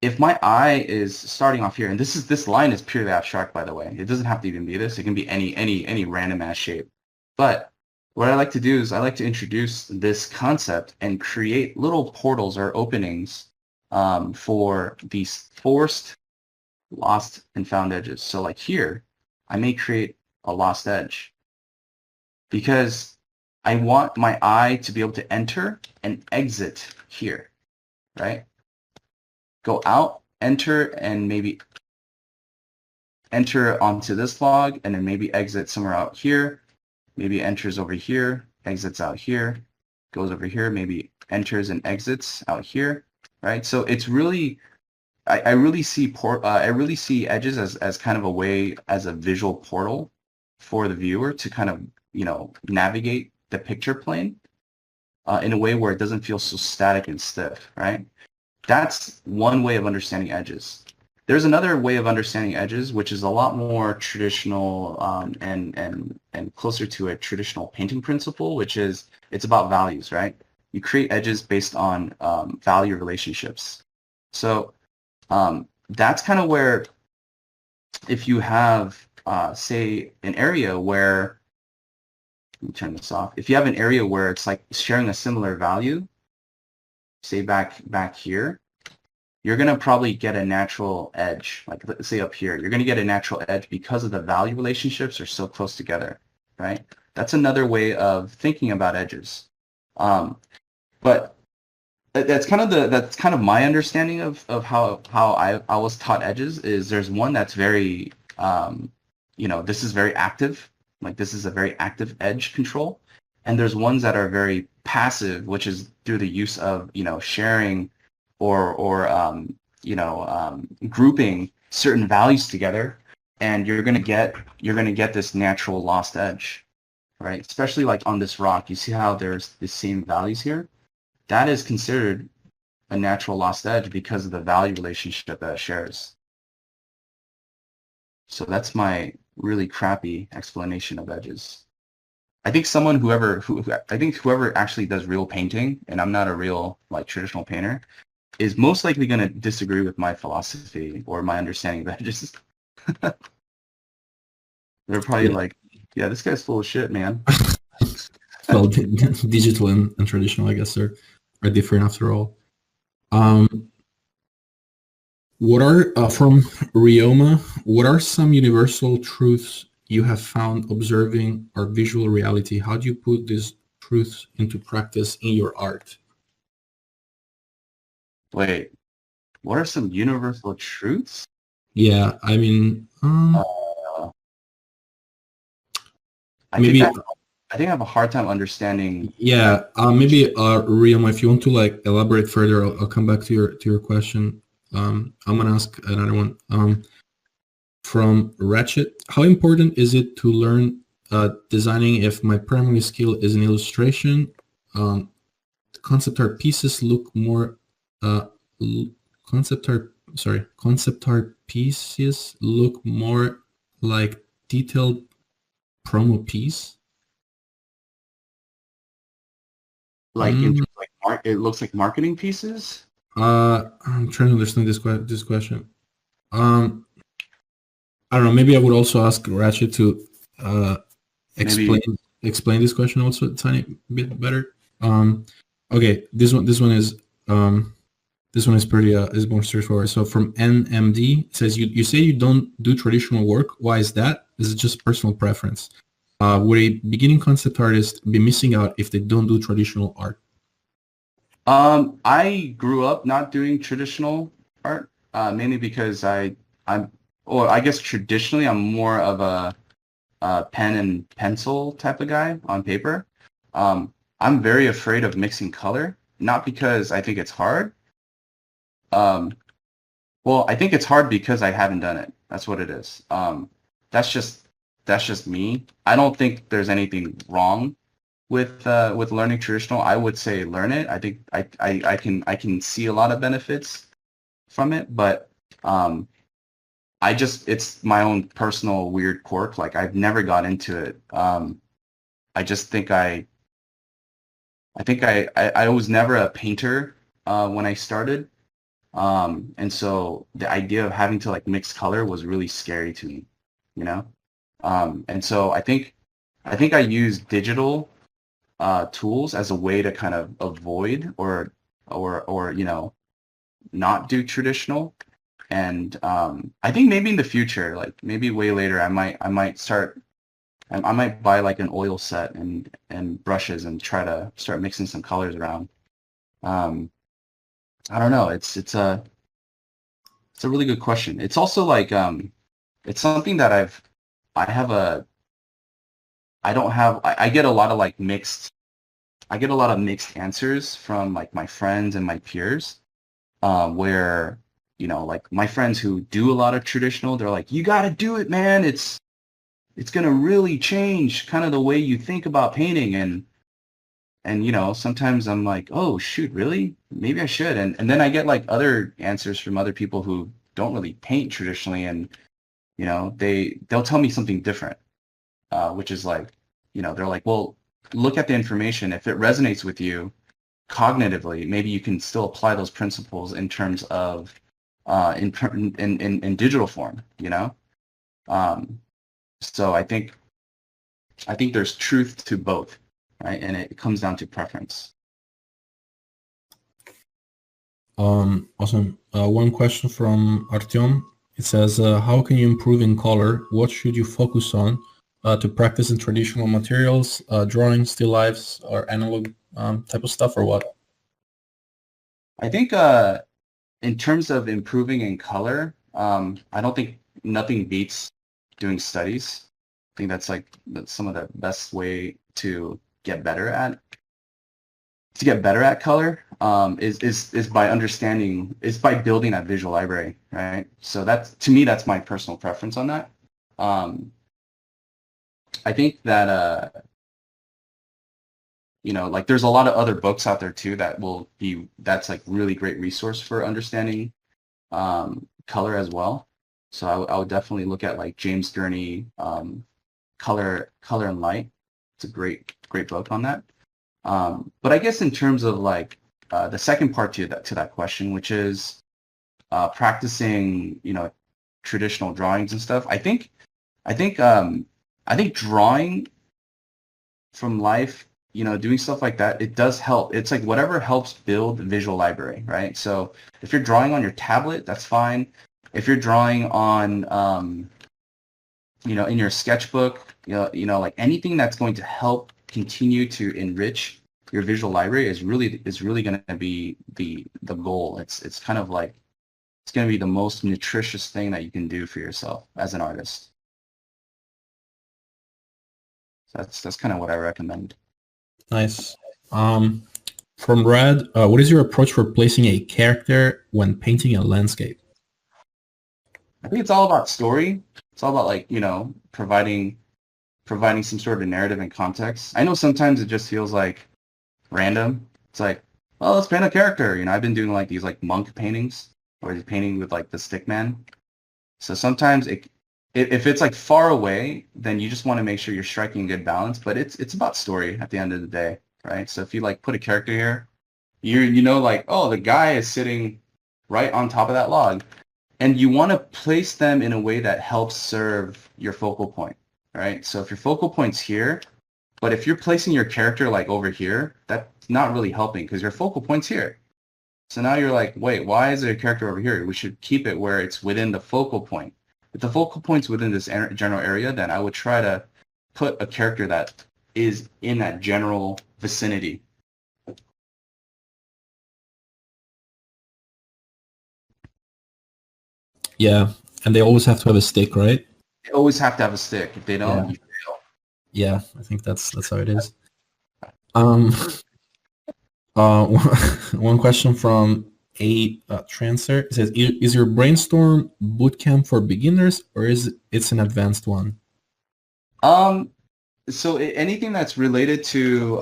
if my eye is starting off here, and this line is purely abstract, by the way. It doesn't have to even be this. It can be any random ass shape. But what I like to do is I like to introduce this concept and create little portals or openings for these forced, lost, and found edges. So like here, I may create a lost edge because I want my eye to be able to enter and exit here, right? Go out, enter, and maybe enter onto this log, and then maybe exit somewhere out here. Maybe enters over here, exits out here, goes over here, maybe enters and exits out here, right? So it's really, I really see edges as kind of a way, as a visual portal for the viewer to kind of navigate the picture plane in a way where it doesn't feel so static and stiff, right? That's one way of understanding edges. There's another way of understanding edges, which is a lot more traditional and closer to a traditional painting principle, which is it's about values, right? You create edges based on value relationships. So that's kind of where, if you have, say, an area where, let me turn this off. If you have an area where it's like sharing a similar value, say back here, you're going to probably get a natural edge. Like, let's say up here, you're going to get a natural edge because of the value relationships are so close together, right? That's another way of thinking about edges. But that's kind of my understanding of how I was taught edges. Is there's one that's very this is very active, like this is a very active edge control, and there's ones that are very passive, which is through the use of sharing or grouping certain values together, and you're gonna get this natural lost edge, right? Especially like on this rock, you see how there's the same values here. That is considered a natural lost edge because of the value relationship that it shares. So that's my really crappy explanation of edges. I think whoever actually does real painting, and I'm not a real like traditional painter, is most likely going to disagree with my philosophy or my understanding of edges. They're probably Yeah. like, yeah, this guy's full of shit, man. Well, digital and traditional, I guess, are different after all. Um, what are from Rioma? What are some universal truths you have found observing our visual reality? How do you put these truths into practice in your art? Wait, what are some universal truths? Yeah, I mean, Uh, I think maybe, I think I have a hard time understanding like yeah, maybe, Rioma, if you want to like elaborate further, I'll come back to your question. I'm gonna ask another one. From Ratchet, how important is it to learn designing if my primary skill is in illustration? Um, concept art pieces look more l- concept art pieces look more like detailed promo piece. in Mm, terms of like it looks like marketing pieces. I'm trying to understand this question. Um, I don't know. Maybe I would also ask Ratchet to uh, explain Maybe explain this question also a tiny bit better. Um, okay, um, this one is pretty is more straightforward. So from NMD, it says you say you don't do traditional work. Why is that? This is just personal preference. Would a beginning concept artist be missing out if they don't do traditional art? I grew up not doing traditional art, mainly because I'm, or I guess traditionally I'm more of a pen and pencil type of guy on paper. I'm very afraid of mixing color, not because I think it's hard. Um, well, I think it's hard because I haven't done it. That's what it is. That's just that's just me. I don't think there's anything wrong with learning traditional. I would say learn it. I think I can see a lot of benefits from it, but um, I just it's my own personal weird quirk. Like I've never got into it. I just think I was never a painter when I started. And so the idea of having to like mix color was really scary to me, you know? And so I think I use digital tools as a way to kind of avoid or you know not do traditional. And I think maybe in the future, like maybe way later, I might start I might buy like an oil set and brushes and try to start mixing some colors around. Um, I don't know. It's a really good question. It's also like it's something that I have a I don't have I get a lot of like mixed I get a lot of mixed answers from like my friends and my peers, where you know like my friends who do a lot of traditional, they're like, you got to do it, man. It's gonna really change kind of the way you think about painting and you know sometimes I'm like, oh shoot, really? Maybe I should. And then I get like other answers from other people who don't really paint traditionally, and you know they'll tell me something different, which is like, you know, they're like, well, look at the information. If it resonates with you cognitively, maybe you can still apply those principles in terms of in digital form, you know. Um, so I think there's truth to both, right? And it comes down to preference. Awesome. One question from Artyom. It says, how can you improve in color? What should you focus on to practice in traditional materials, drawing, still lifes, or analog type of stuff, or what? I think in terms of improving in color, I don't think nothing beats doing studies. I think that's some of the best way to get better at color is by understanding is by building that visual library, right? So that's to me that's my personal preference on that. Um, I think that you know like there's a lot of other books out there too that will be that's like really great resource for understanding color as well. So I would definitely look at like James Gurney, Color and Light. It's a great book on that. But I guess in terms of like the second part to that question, which is practicing, you know, traditional drawings and stuff. I think I think drawing from life, you know, doing stuff like that, it does help. It's like whatever helps build visual library, right? So if you're drawing on your tablet, that's fine. If you're drawing on, you know, in your sketchbook, you know, like anything that's going to help continue to enrich your visual library is really going to be the goal. It's kind of like it's going to be the most nutritious thing that you can do for yourself as an artist. So that's kind of what I recommend. Nice. From Red, what is your approach for placing a character when painting a landscape? I think it's all about story. It's all about like, you know, providing some sort of narrative and context. I know sometimes it just feels like random. It's like, well, let's paint a character. You know, I've been doing like these like monk paintings or just painting with like the stick man. So sometimes if it's like far away, then you just want to make sure you're striking a good balance. But it's about story at the end of the day, right? So if you like put a character here, you know like, oh, the guy is sitting right on top of that log, and you want to place them in a way that helps serve your focal point, right? So if your focal point's here, but if you're placing your character like over here, that's not really helping because your focal point's here. So now you're like, wait, why is there a character over here? We should keep it where it's within the focal point. If the focal point's within this general area, then I would try to put a character that is in that general vicinity. Yeah, and they always have to have a stick, right? They always have to have a stick. If they don't, Yeah. you fail. Yeah, I think that's how it is. Um, one question from a Trancer. It says, Is your brainstorm bootcamp for beginners or is it's an advanced one?" So anything that's related to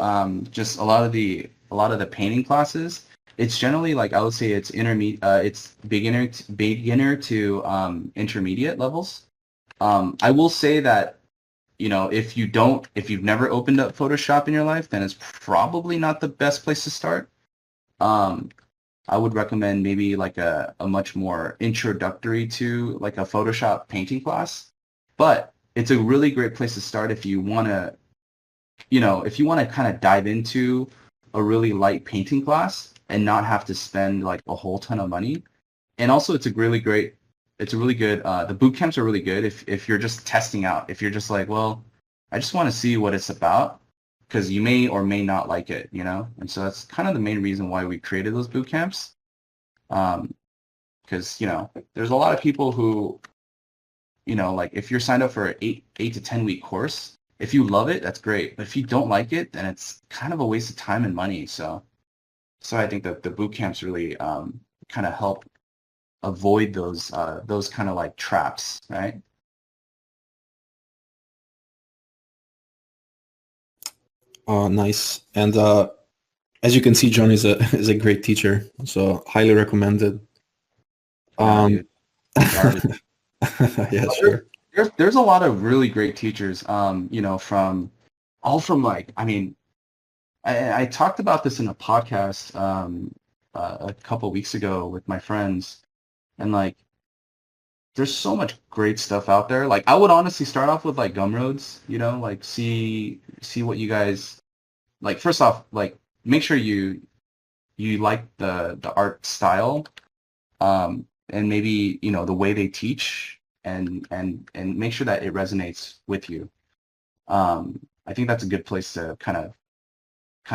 just a lot of the painting classes, it's generally like I would say it's it's beginner to intermediate levels. I will say that, you know, if you've never opened up Photoshop in your life, then it's probably not the best place to start. I would recommend maybe like a much more introductory to like a Photoshop painting class, but it's a really great place to start if you want to, you know, if you want to kind of dive into a really light painting class and not have to spend like a whole ton of money. And also it's a really good, the boot camps are really good if you're just testing out, if you're just like, well, I just want to see what it's about, because you may or may not like it, you know? And so that's kind of the main reason why we created those boot camps. Because, you know, there's a lot of people who, you know, like if you're signed up for an 8 to 10 week course, if you love it, that's great. But if you don't like it, then it's kind of a waste of time and money. So I think that the boot camps really kind of help avoid those kind of like traps, right? Nice. And as you can see, John is a is a great teacher, so highly recommended. Yeah, Um, dude. Garbage. yeah, sure. There's a lot of really great teachers, you know, from like, I mean, I talked about this in a podcast a couple weeks ago with my friends, and like, there's so much great stuff out there. Like, I would honestly start off with like Gumroads, you know, like see what you guys like. First off, like make sure you like the art style, and maybe, you know, the way they teach, and make sure that it resonates with you. I think that's a good place to kind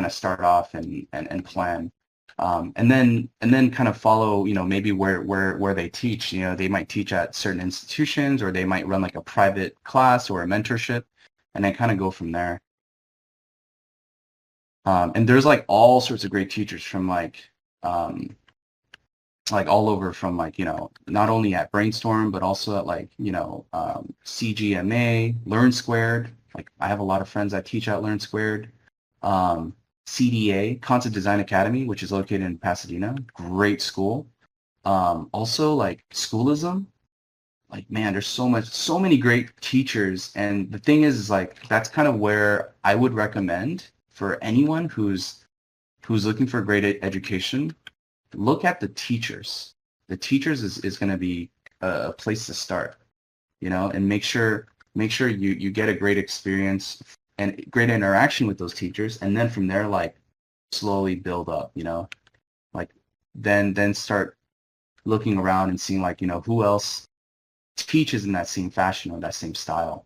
of start off and plan. And then kind of follow, you know, maybe where they teach. You know, they might teach at certain institutions, or they might run like a private class or a mentorship, and then kind of go from there. And there's like all sorts of great teachers from like all over, from like, you know, not only at Brainstorm, but also at like, you know, CGMA, Learn Squared. Like I have a lot of friends that teach at Learn Squared. CDA, Concept Design Academy, which is located in Pasadena. Great school. Also like Schoolism. Like, man, there's so many great teachers. And the thing is like, that's kind of where I would recommend for anyone who's looking for a great education, look at the teachers. The teachers is going to be a place to start, you know, and make sure make sure you get a great experience and great interaction with those teachers, and then from there, like, slowly build up, like, then start looking around and seeing, like, who else teaches in that same fashion or that same style.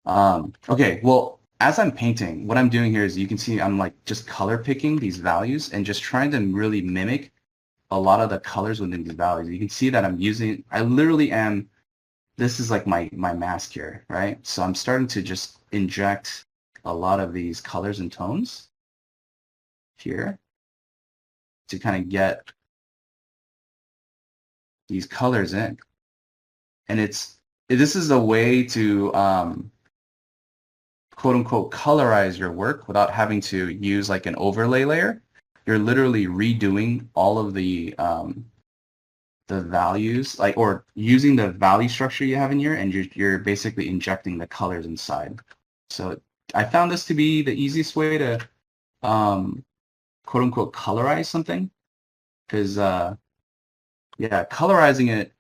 Okay, well, as I'm painting, what I'm doing here is, you can see I'm like just color picking these values and just trying to really mimic a lot of the colors within these values. You can see that I literally am, this is like my mask here, right? So I'm starting to just inject a lot of these colors and tones here to kind of get these colors in. And this is a way to quote unquote colorize your work without having to use like an overlay layer. You're literally redoing all of the values, like, or using the value structure you have in here, and you're basically injecting the colors inside. So I found this to be the easiest way to quote unquote colorize something, because yeah, colorizing it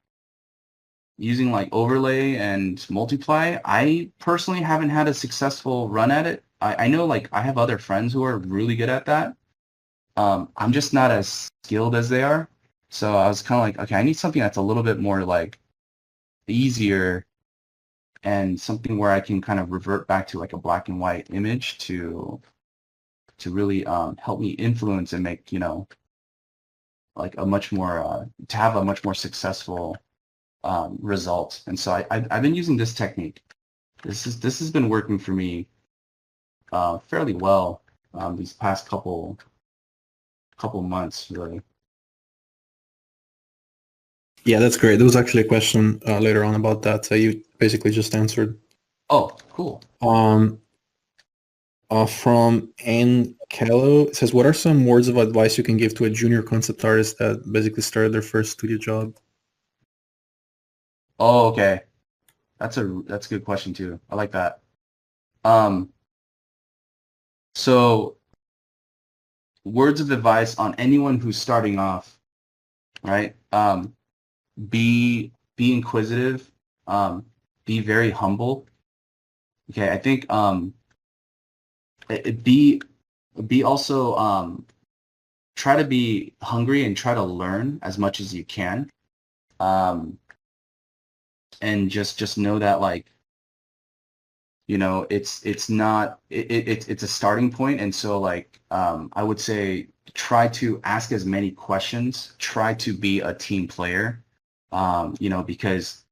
using like overlay and multiply, I personally haven't had a successful run at it. I know, like, I have other friends who are really good at that. I'm just not as skilled as they are. So I was kind of like, okay, I need something that's a little bit more like easier, and something where I can kind of revert back to like a black and white image to really help me influence and make, like a much more to have a much more successful result. And so I've been using this technique. This has been working for me fairly well these past couple months, really. Yeah, that's great. There was actually a question later on about that. You basically just answered. Oh, cool. From Ann Callow, it says, what are some words of advice you can give to a junior concept artist that basically started their first studio job? Oh, okay. That's a good question too. I like that. So words of advice on anyone who's starting off, right? Be inquisitive, be very humble. Okay, I think be also try to be hungry and try to learn as much as you can. And just know that, like, it's not it's a starting point. And so, like, I would say try to ask as many questions, try to be a team player, because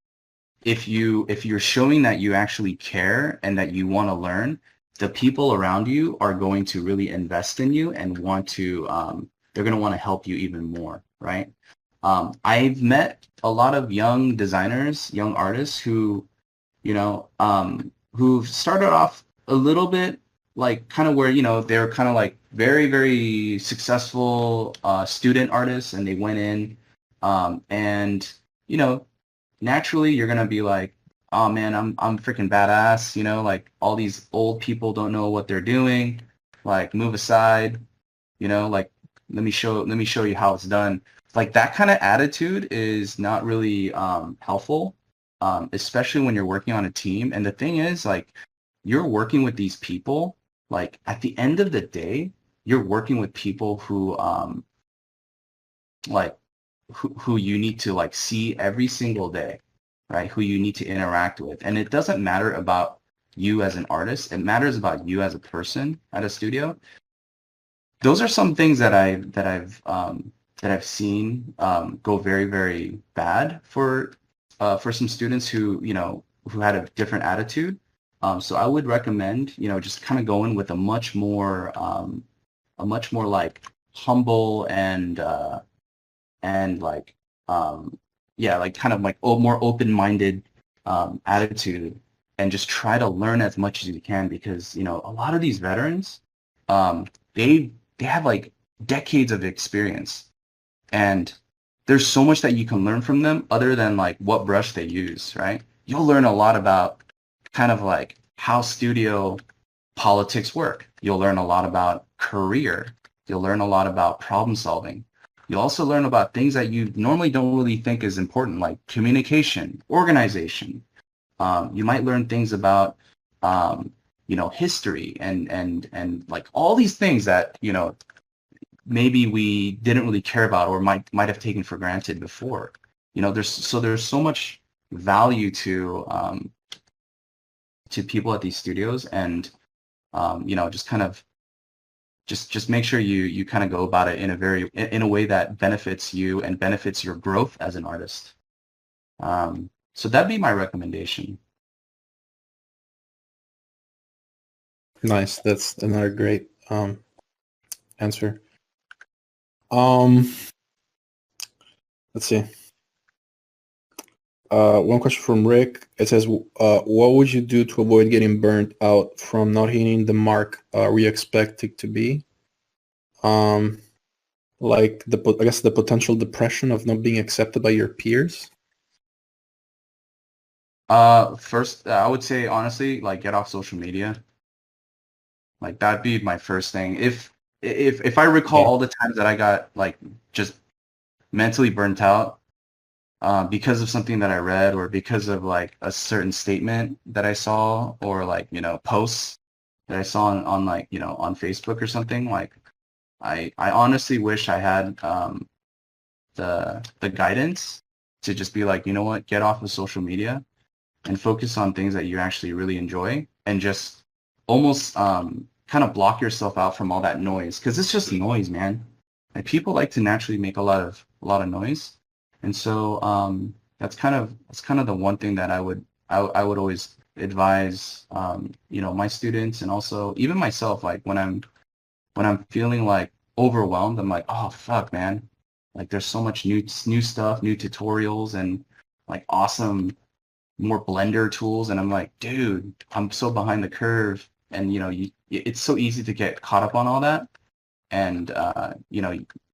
if you're showing that you actually care and that you want to learn, the people around you are going to really invest in you and want to they're going to want to help you even more, right? I've met a lot of young designers, young artists who, who've started off a little bit like kind of where, they're kind of like very, very successful student artists, and they went in and, naturally you're going to be like, oh man, I'm freaking badass, like all these old people don't know what they're doing, like move aside, like let me show you how it's done. Like that kind of attitude is not really helpful, especially when you're working on a team. And the thing is, like, you're working with these people, like at the end of the day, you're working with people who like who you need to like see every single day, right? Who you need to interact with. And it doesn't matter about you as an artist, it matters about you as a person at a studio. Those are some things that I've seen go very, very bad for some students who had a different attitude. So I would recommend just kind of going with a much more like humble and like like kind of like more open-minded attitude, and just try to learn as much as you can, because a lot of these veterans they have like decades of experience, and there's so much that you can learn from them other than like what brush they use, right? You'll learn a lot about kind of like how studio politics work. You'll learn a lot about career. You'll learn a lot about problem solving. You'll also learn about things that you normally don't really think is important, like communication, organization, You might learn things about, history and like all these things that, maybe we didn't really care about or might have taken for granted before. There's so much value to people at these studios, and just kind of just make sure you kind of go about it in a way that benefits you and benefits your growth as an artist. So that'd be my recommendation. Nice. That's another great answer. Let's see. One question from Rick. It says, what would you do to avoid getting burnt out from not hitting the mark we expect it to be? Like I guess the potential depression of not being accepted by your peers. First, I would say honestly, like get off social media. Like that'd be my first thing. If I recall all the times that I got like just mentally burnt out because of something that I read or because of like a certain statement that I saw or like, posts that I saw on like, on Facebook or something, like I honestly wish I had the guidance to just be like, you know what, get off of social media and focus on things that you actually really enjoy and just almost kind of block yourself out from all that noise, because it's just noise, man. Like people like to naturally make a lot of noise, and so that's kind of the one thing that I would always advise my students and also even myself, like when I'm feeling like overwhelmed, I'm like, oh fuck, man, like there's so much new stuff, new tutorials and like awesome more Blender tools, and I'm like, dude, I'm so behind the curve, and it's so easy to get caught up on all that, and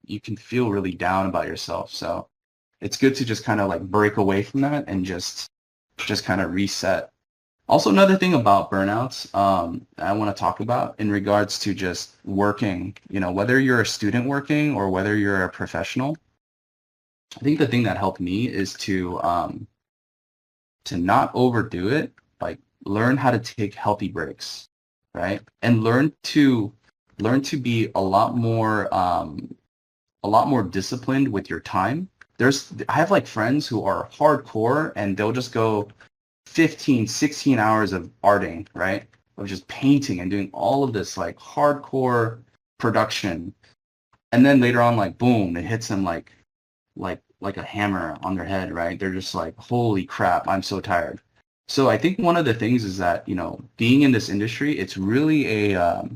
you can feel really down about yourself. So it's good to just kind of like break away from that and just kind of reset. Also, another thing about burnouts I want to talk about in regards to just working, whether you're a student working or whether you're a professional, I think the thing that helped me is to not overdo it, like learn how to take healthy breaks, right? And learn to be a lot more disciplined with your time. I have like friends who are hardcore and they'll just go 15, 16 hours of arting, right? Of just painting and doing all of this like hardcore production. And then later on, like boom, it hits them like a hammer on their head, right? They're just like, holy crap, I'm so tired. So I think one of the things is that, being in this industry, it's really a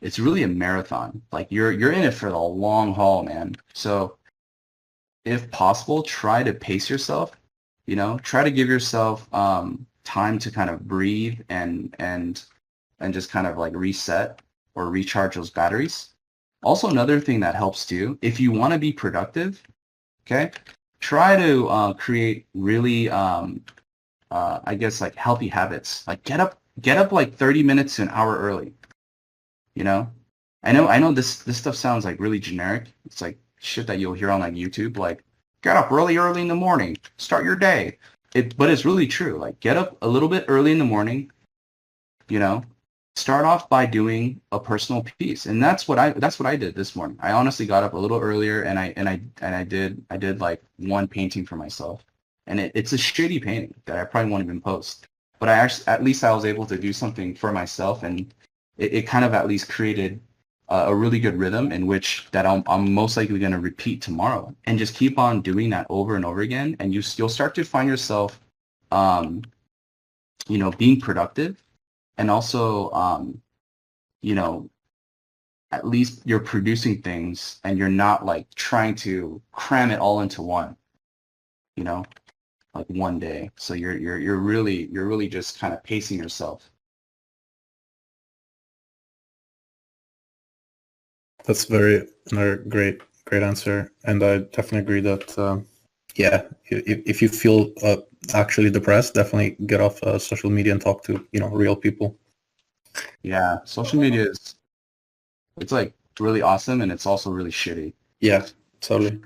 marathon. Like you're in it for the long haul, man. So if possible, try to pace yourself, try to give yourself time to kind of breathe and just kind of like reset or recharge those batteries. Also, another thing that helps too, if you want to be productive, okay, try to create really, I guess, like healthy habits. Like get up like 30 minutes to an hour early. I know this stuff sounds like really generic. It's like shit that you'll hear on like YouTube, like get up really early in the morning, start your day. But it's really true. Like get up a little bit early in the morning. Start off by doing a personal piece, and that's what I did this morning. I honestly got up a little earlier, and I did like one painting for myself, and it's a shitty painting that I probably won't even post. But at least I was able to do something for myself, and it kind of at least created a really good rhythm in which that I'm most likely going to repeat tomorrow, and just keep on doing that over and over again, and you'll start to find yourself, being productive. And also, at least you're producing things and you're not like trying to cram it all into one, like one day. So you're really just kind of pacing yourself. That's another great answer, and I definitely agree that if you feel actually depressed, definitely get off social media and talk to real people. Yeah, social media it's like really awesome, and it's also really shitty. Yeah, totally.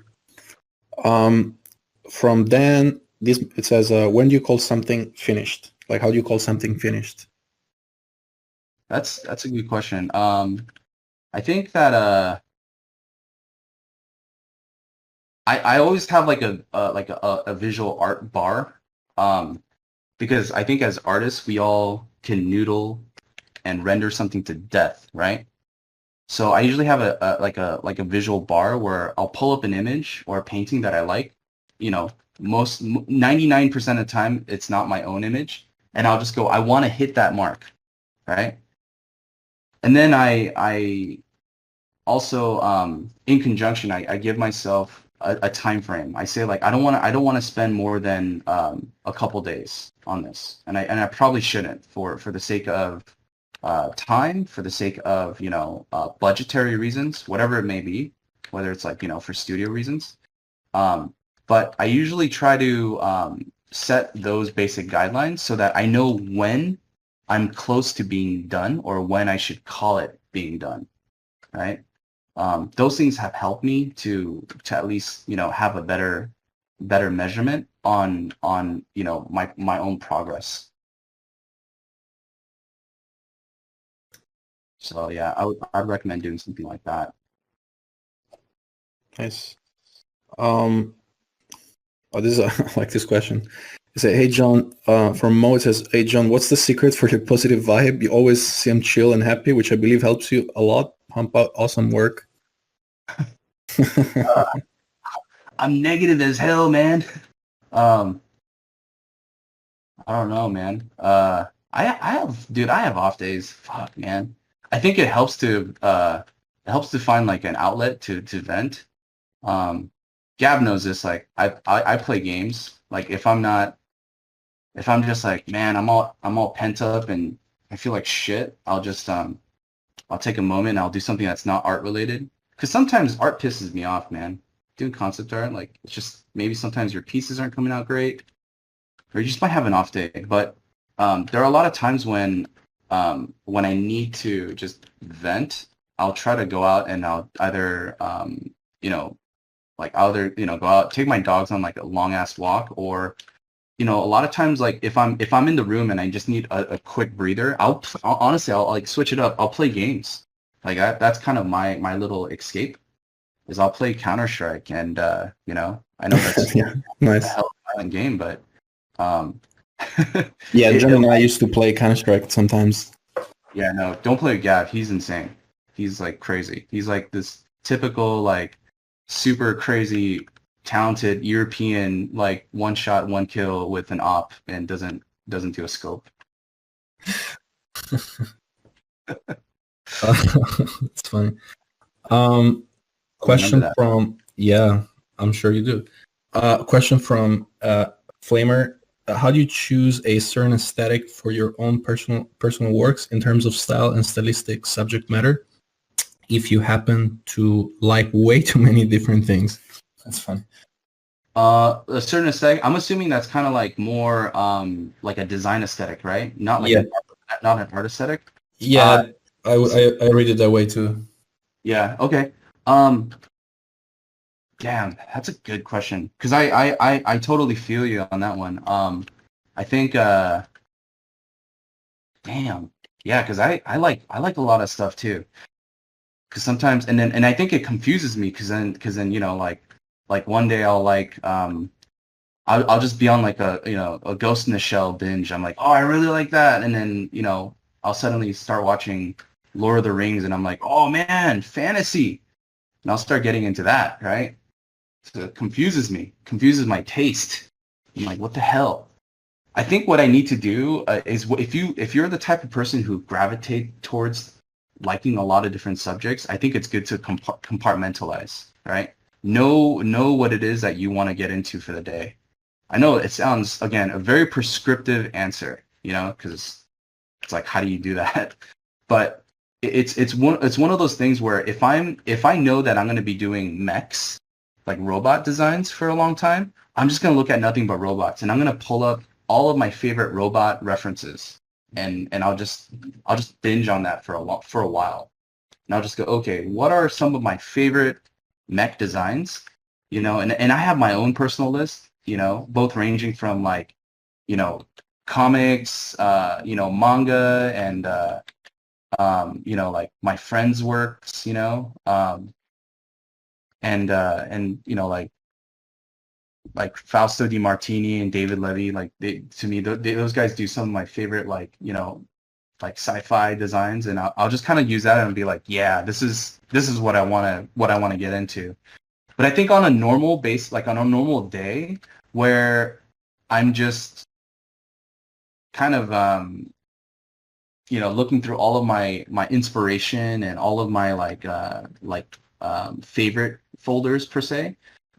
From Dan, this it says, when do you call something finished? Like, how do you call something finished? That's a good question. I think that I always have like a visual art bar, because I think as artists we all can noodle and render something to death, right? So I usually have a visual bar where I'll pull up an image or a painting that I like. You know, 99% of the time it's not my own image, and I'll just go, I want to hit that mark, right? And then I also, in conjunction, I give myself a time frame. I say like I don't want to spend more than a couple days on this, and I probably shouldn't for the sake of time, for the sake of budgetary reasons, whatever it may be, whether it's like for studio reasons. But I usually try to set those basic guidelines so that I know when I'm close to being done or when I should call it being done, right? Those things have helped me to at least have a better measurement on my own progress. So yeah, I'd recommend doing something like that. Nice. Oh, this is I like this question. It says, hey John, from Mo, it says, hey John, what's the secret for your positive vibe? You always seem chill and happy, which I believe helps you a lot. Pump out awesome work. I'm negative as hell, man. I don't know, man. I have off days. Fuck, man. I think it helps to find like an outlet to vent. Gab knows this. Like I play games. Like if I'm just like, man, I'm all pent up and I feel like shit, I'll just I'll take a moment and I'll do something that's not art related. Because sometimes art pisses me off, man. Doing concept art, like it's just maybe sometimes your pieces aren't coming out great, or you just might have an off day. But there are a lot of times when I need to just vent, I'll try to go out and I'll either go out, take my dogs on like a long ass walk, or a lot of times like if I'm in the room and I just need a quick breather, I'll honestly like switch it up. I'll play games. Like that's kind of my little escape. Is I'll play Counter-Strike, and I know that's yeah, nice. a hell of a violent game, but yeah, John and I used to play Counter-Strike sometimes. Yeah, no, don't play with Gav. He's insane. He's like crazy. He's like this typical like super crazy talented European, like one shot, one kill with an op and doesn't do a scope. It's funny. Question from, yeah, I'm sure you do. Question from Flamer. How do you choose a certain aesthetic for your own personal works in terms of style and stylistic subject matter, if you happen to like way too many different things? That's funny. A certain aesthetic, I'm assuming that's kind of like more like a design aesthetic, right? Not like not an art aesthetic. Yeah, I read it that way too. Yeah. Okay. Damn, that's a good question, because I totally feel you on that one. I think damn, yeah, because I like a lot of stuff too. Because sometimes and I think it confuses me, because then like one day I'll like I'll just be on like a Ghost in the Shell binge. I'm like, oh, I really like that, and then I'll suddenly start watching Lord of the Rings, and I'm like, oh man, fantasy, and I'll start getting into that, right? So it confuses my taste. I'm like, what the hell? I think what I need to do is if you're the type of person who gravitate towards liking a lot of different subjects, I think it's good to compartmentalize, right? Know what it is that you want to get into for the day. I know it sounds, again, a very prescriptive answer, because it's like, how do you do that? But it's one of those things where if I know that I'm going to be doing mechs, like robot designs, for a long time, I'm just going to look at nothing but robots, and I'm going to pull up all of my favorite robot references, and I'll just binge on that for a while, and I'll just go, okay, what are some of my favorite mech designs, and I have my own personal list, both ranging from like, comics, manga, and like my friends' works, and like Fausto Di Martini and David Levy, like to me, those guys do some of my favorite, like, like sci-fi designs, and I'll just kind of use that and be like, yeah, this is what I want to get into. But I think on a normal base, like on a normal day where I'm just kind of looking through all of my inspiration and all of my favorite folders per se,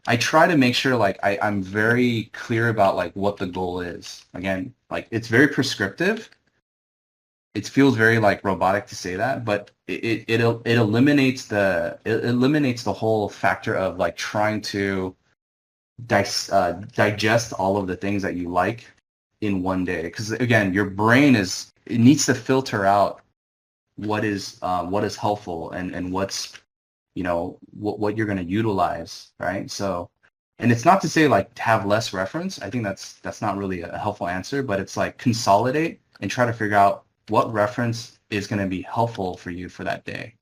I try to make sure like I'm very clear about like what the goal is. Again, like it's very prescriptive. It feels very like robotic to say that, but it eliminates the whole factor of like trying to digest all of the things that you like in one day. Because again, your brain it needs to filter out what is helpful and what's what you're going to utilize, right? So, and it's not to say like to have less reference. I think that's not really a helpful answer, but it's like consolidate and try to figure out what reference is going to be helpful for you for that day.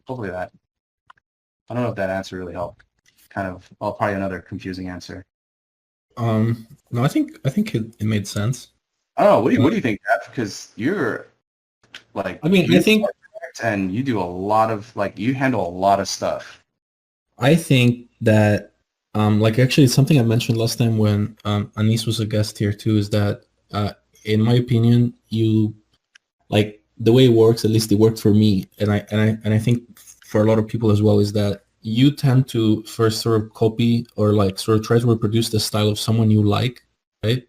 Hopefully I don't know if that answer really helped. Kind of, probably another confusing answer. No, I think it made sense. I don't know. What do you think, Jeff? Because you're like, I mean, I think, and you do a lot of like, you handle a lot of stuff. I think that, like actually something I mentioned last time when Anis was a guest here too, is that in my opinion, you like the way it works, at least it worked for me, and I think for a lot of people as well, is that you tend to first sort of copy or like sort of try to reproduce the style of someone you like, right?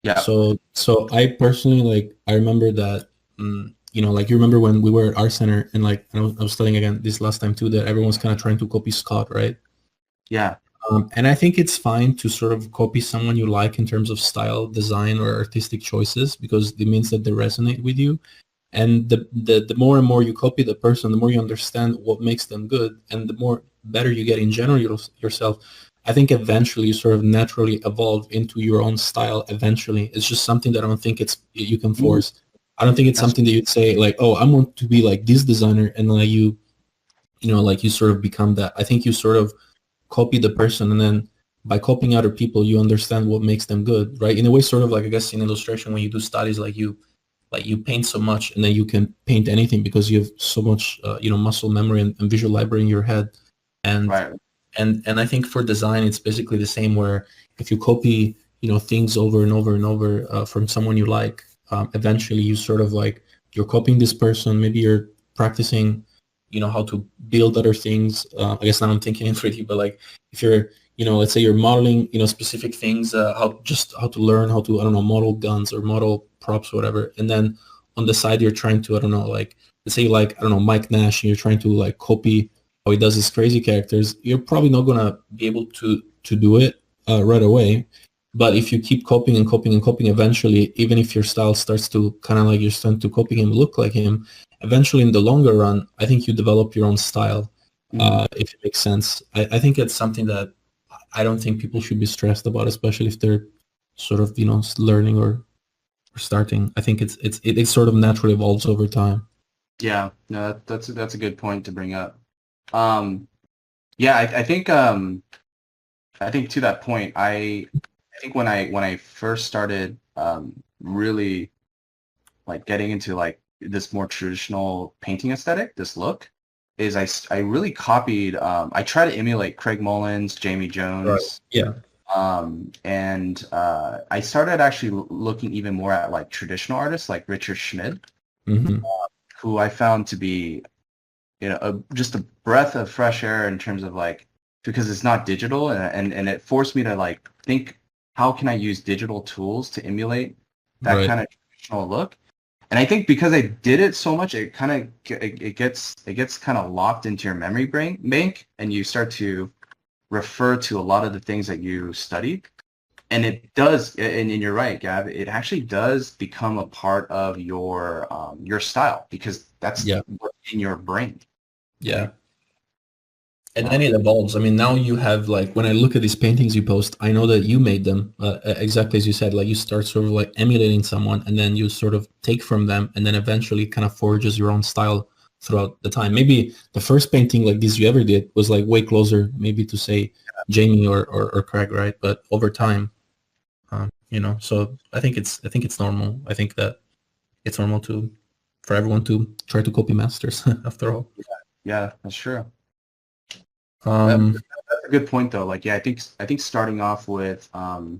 Yeah. So I personally, like, I remember that, like you remember when we were at Art Center and like I was telling again this last time too that everyone's kind of trying to copy Scott, right? Yeah. And I think it's fine to sort of copy someone you like in terms of style, design, or artistic choices, because it means that they resonate with you. And the more and more you copy the person, the more you understand what makes them good, and the more better you get in general yourself. I think eventually you sort of naturally evolve into your own style. Eventually, it's just something that I don't think you can force. I don't think it's something that you'd say like, oh, I want to be like this designer, and then like you sort of become that. I think you sort of copy the person, and then by copying other people, you understand what makes them good, right? In a way, sort of like, I guess in illustration, when you do studies, like you paint so much, and then you can paint anything because you have so much, muscle memory and visual library in your head. And right. and I think for design, it's basically the same. Where if you copy, things over and over and over from someone you like, eventually you sort of like you're copying this person. Maybe you're practicing, how to build other things. I guess now I'm thinking in 3D, but like if you're, let's say you're modeling, specific things, how to learn how to, I don't know, model guns or model props or whatever. And then on the side, you're trying to, I don't know, like, let's say you like, I don't know, Mike Nash, and you're trying to like copy how he does his crazy characters. You're probably not going to be able to do it right away. But if you keep copying and copying and copying, eventually, even if your style starts to kind of like you're starting to copy him, look like him, eventually in the longer run, I think you develop your own style, if it makes sense. I think it's something that I don't think people should be stressed about, especially if they're sort of, learning or starting. I think it sort of naturally evolves over time. Yeah, no, that's a good point to bring up. Yeah, I think to that point, I think when I first started really like getting into like this more traditional painting aesthetic, this look, is I really copied. I try to emulate Craig Mullins, Jamie Jones. Right. Yeah. And I started actually looking even more at like traditional artists like Richard Schmid, who I found to be, just a breath of fresh air in terms of like, because it's not digital, and it forced me to like think, how can I use digital tools to emulate that kind of traditional look? And I think because I did it so much, it kind of it gets kind of locked into your memory bank, and you start to refer to a lot of the things that you studied. And it does, and you're right, Gab, it actually does become a part of your style, because that's what's in your brain. Yeah. And then it evolves. I mean, now you have like, when I look at these paintings you post, I know that you made them exactly as you said. Like you start sort of like emulating someone, and then you sort of take from them, and then eventually kind of forges your own style throughout the time. Maybe the first painting like this you ever did was like way closer, maybe to say Jamie or Craig, right? But over time, you know. So I think it's normal. I think that it's normal for everyone to try to copy masters after all. Yeah, that's true. Um, That's a good point though. Like, yeah, I think starting off with like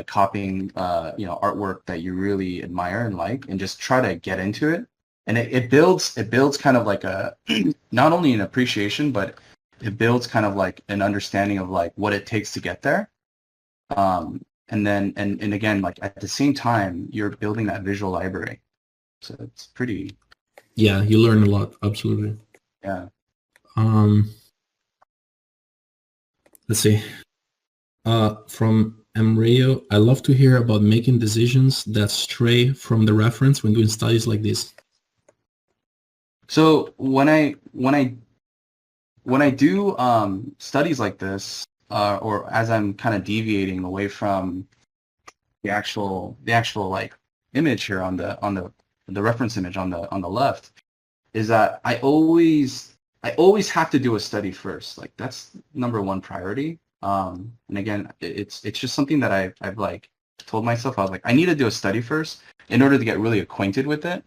copying artwork that you really admire and like, and just try to get into it, and it builds kind of like a not only an appreciation, but it builds kind of like an understanding of like what it takes to get there. And then and again, like at the same time you're building that visual library, so it's pretty. yeah, you learn a lot. Absolutely. Yeah. Let's see. From Emrio, I love to hear about making decisions that stray from the reference when doing studies like this. So when I do studies like this, or as I'm kind of deviating away from the actual like image here on the reference image on the left, is that I always have to do a study first. Like that's number one priority. And again, it's just something that I've like told myself. I was like, I need to do a study first in order to get really acquainted with it.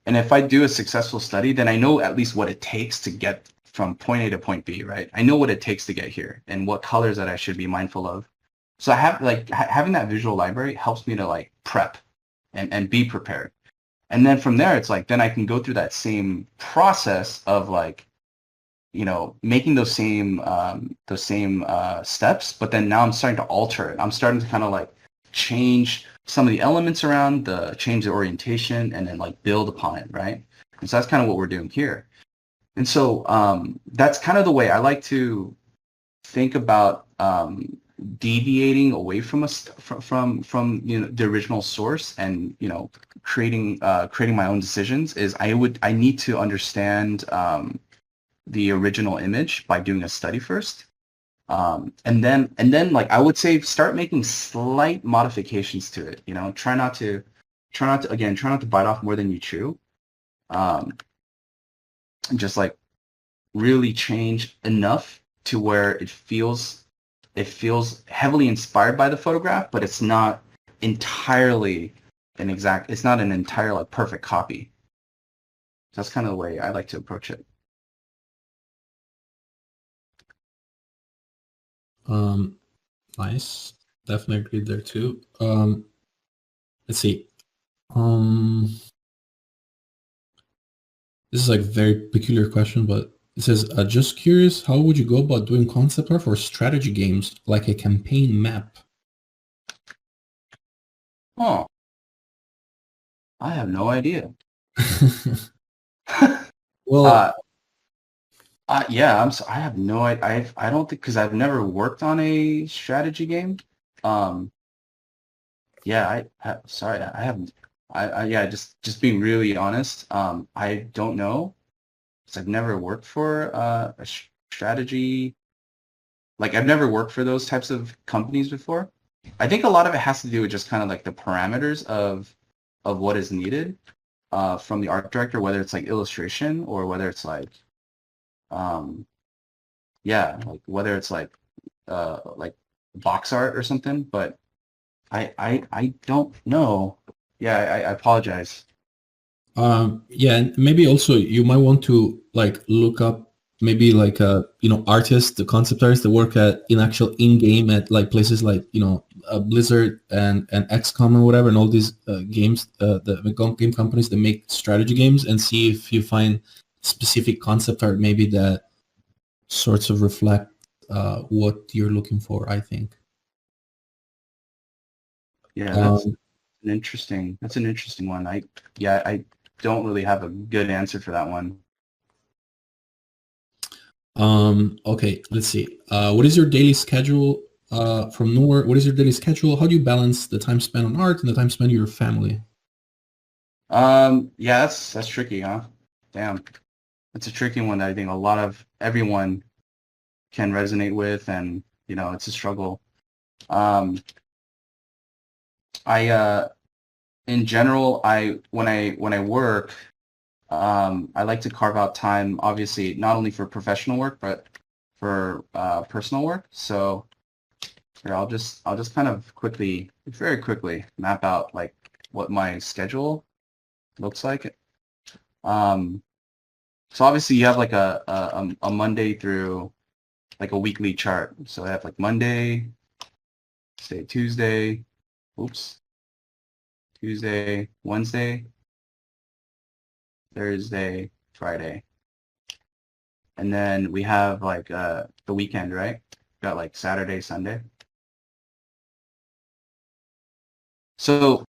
And if I do a successful study, then I know at least what it takes to get from point A to point B, right? I know what it takes to get here and what colors that I should be mindful of. So I have like having that visual library helps me to like prep and be prepared. And then from there, it's like, then I can go through that same process of like, you know, making those same steps, but then now I'm starting to alter it. I'm starting to kind of like change some of the elements around, change the orientation, and then like build upon it, right? And so that's kind of what we're doing here. And so that's kind of the way I like to think about deviating away from from you know the original source, and you know creating my own decisions. Is I need to understand the original image by doing a study first. And then like I would say start making slight modifications to it. You know, try not to bite off more than you chew. And just like really change enough to where it feels heavily inspired by the photograph, but it's not entirely it's not an entire like perfect copy. That's kind of the way I like to approach it. Nice. Definitely agree there too. Let's see. This is like a very peculiar question, but it says, just curious, how would you go about doing concept art for strategy games, like a campaign map? Oh, I have no idea. Well, yeah, I have no idea. I don't think, because I've never worked on a strategy game. Yeah, sorry, I haven't. Yeah, just being really honest. I don't know, because I've never worked for a strategy. Like I've never worked for those types of companies before. I think a lot of it has to do with just kind of like the parameters of what is needed from the art director, whether it's like illustration or whether it's like yeah, like whether it's like box art or something. But I don't know. Yeah, I apologize. yeah, and maybe also you might want to like look up maybe like artists, the concept artists that work in actual in-game at like places like Blizzard and XCOM or whatever, and all these games, the game companies that make strategy games, and see if you find specific concept art maybe that sorts of reflect what you're looking for, I think. Yeah, that's an interesting one. I don't really have a good answer for that one. Okay, let's see. What is your daily schedule from Noor? What is your daily schedule? How do you balance the time spent on art and the time spent with your family? Yeah, that's tricky, huh? Damn. it's a tricky one that I think everyone can resonate with, and it's a struggle. I in general, when I work, I like to carve out time, obviously not only for professional work but for personal work. So here, I'll just kind of very quickly map out like what my schedule looks like. So obviously you have like a Monday through like a weekly chart. So I have like Monday, say Tuesday, Tuesday, Wednesday, Thursday, Friday. And then we have like the weekend, right? Got like Saturday, Sunday. So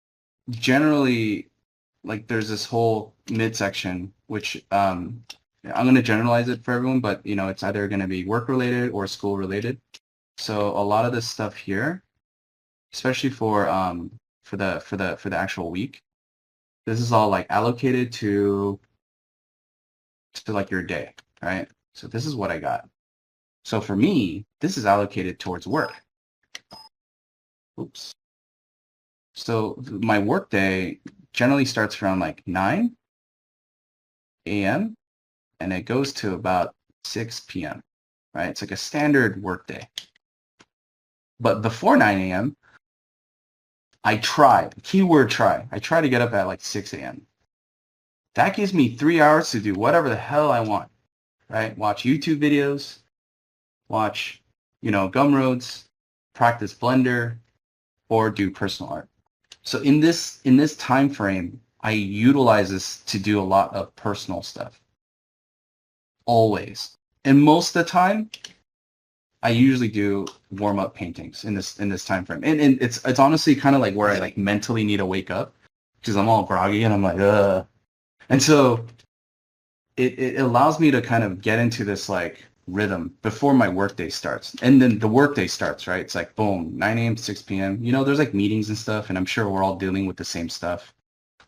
generally, like there's this whole midsection, which I'm going to generalize it for everyone, but it's either going to be work related or school related. So a lot of this stuff here, especially for the actual week, this is all like allocated to like your day, right? So this is what I got. So for me, this is allocated towards work. Oops. So my work day generally starts around like 9 a.m. and it goes to about 6 p.m., right? It's like a standard work day. But before 9 a.m., I try to get up at like 6 a.m. That gives me 3 hours to do whatever the hell I want, right? Watch YouTube videos, watch, Gumroads, practice Blender, or do personal art. So in this time frame, I utilize this to do a lot of personal stuff. Always. And most of the time, I usually do warm-up paintings in this time frame. And it's honestly kind of like where I like mentally need to wake up because I'm all groggy and I'm like, ugh. And so it allows me to kind of get into this like rhythm before my workday starts. And then the workday starts, right? It's like, boom, 9 a.m. to 6 p.m. There's like meetings and stuff, and I'm sure we're all dealing with the same stuff.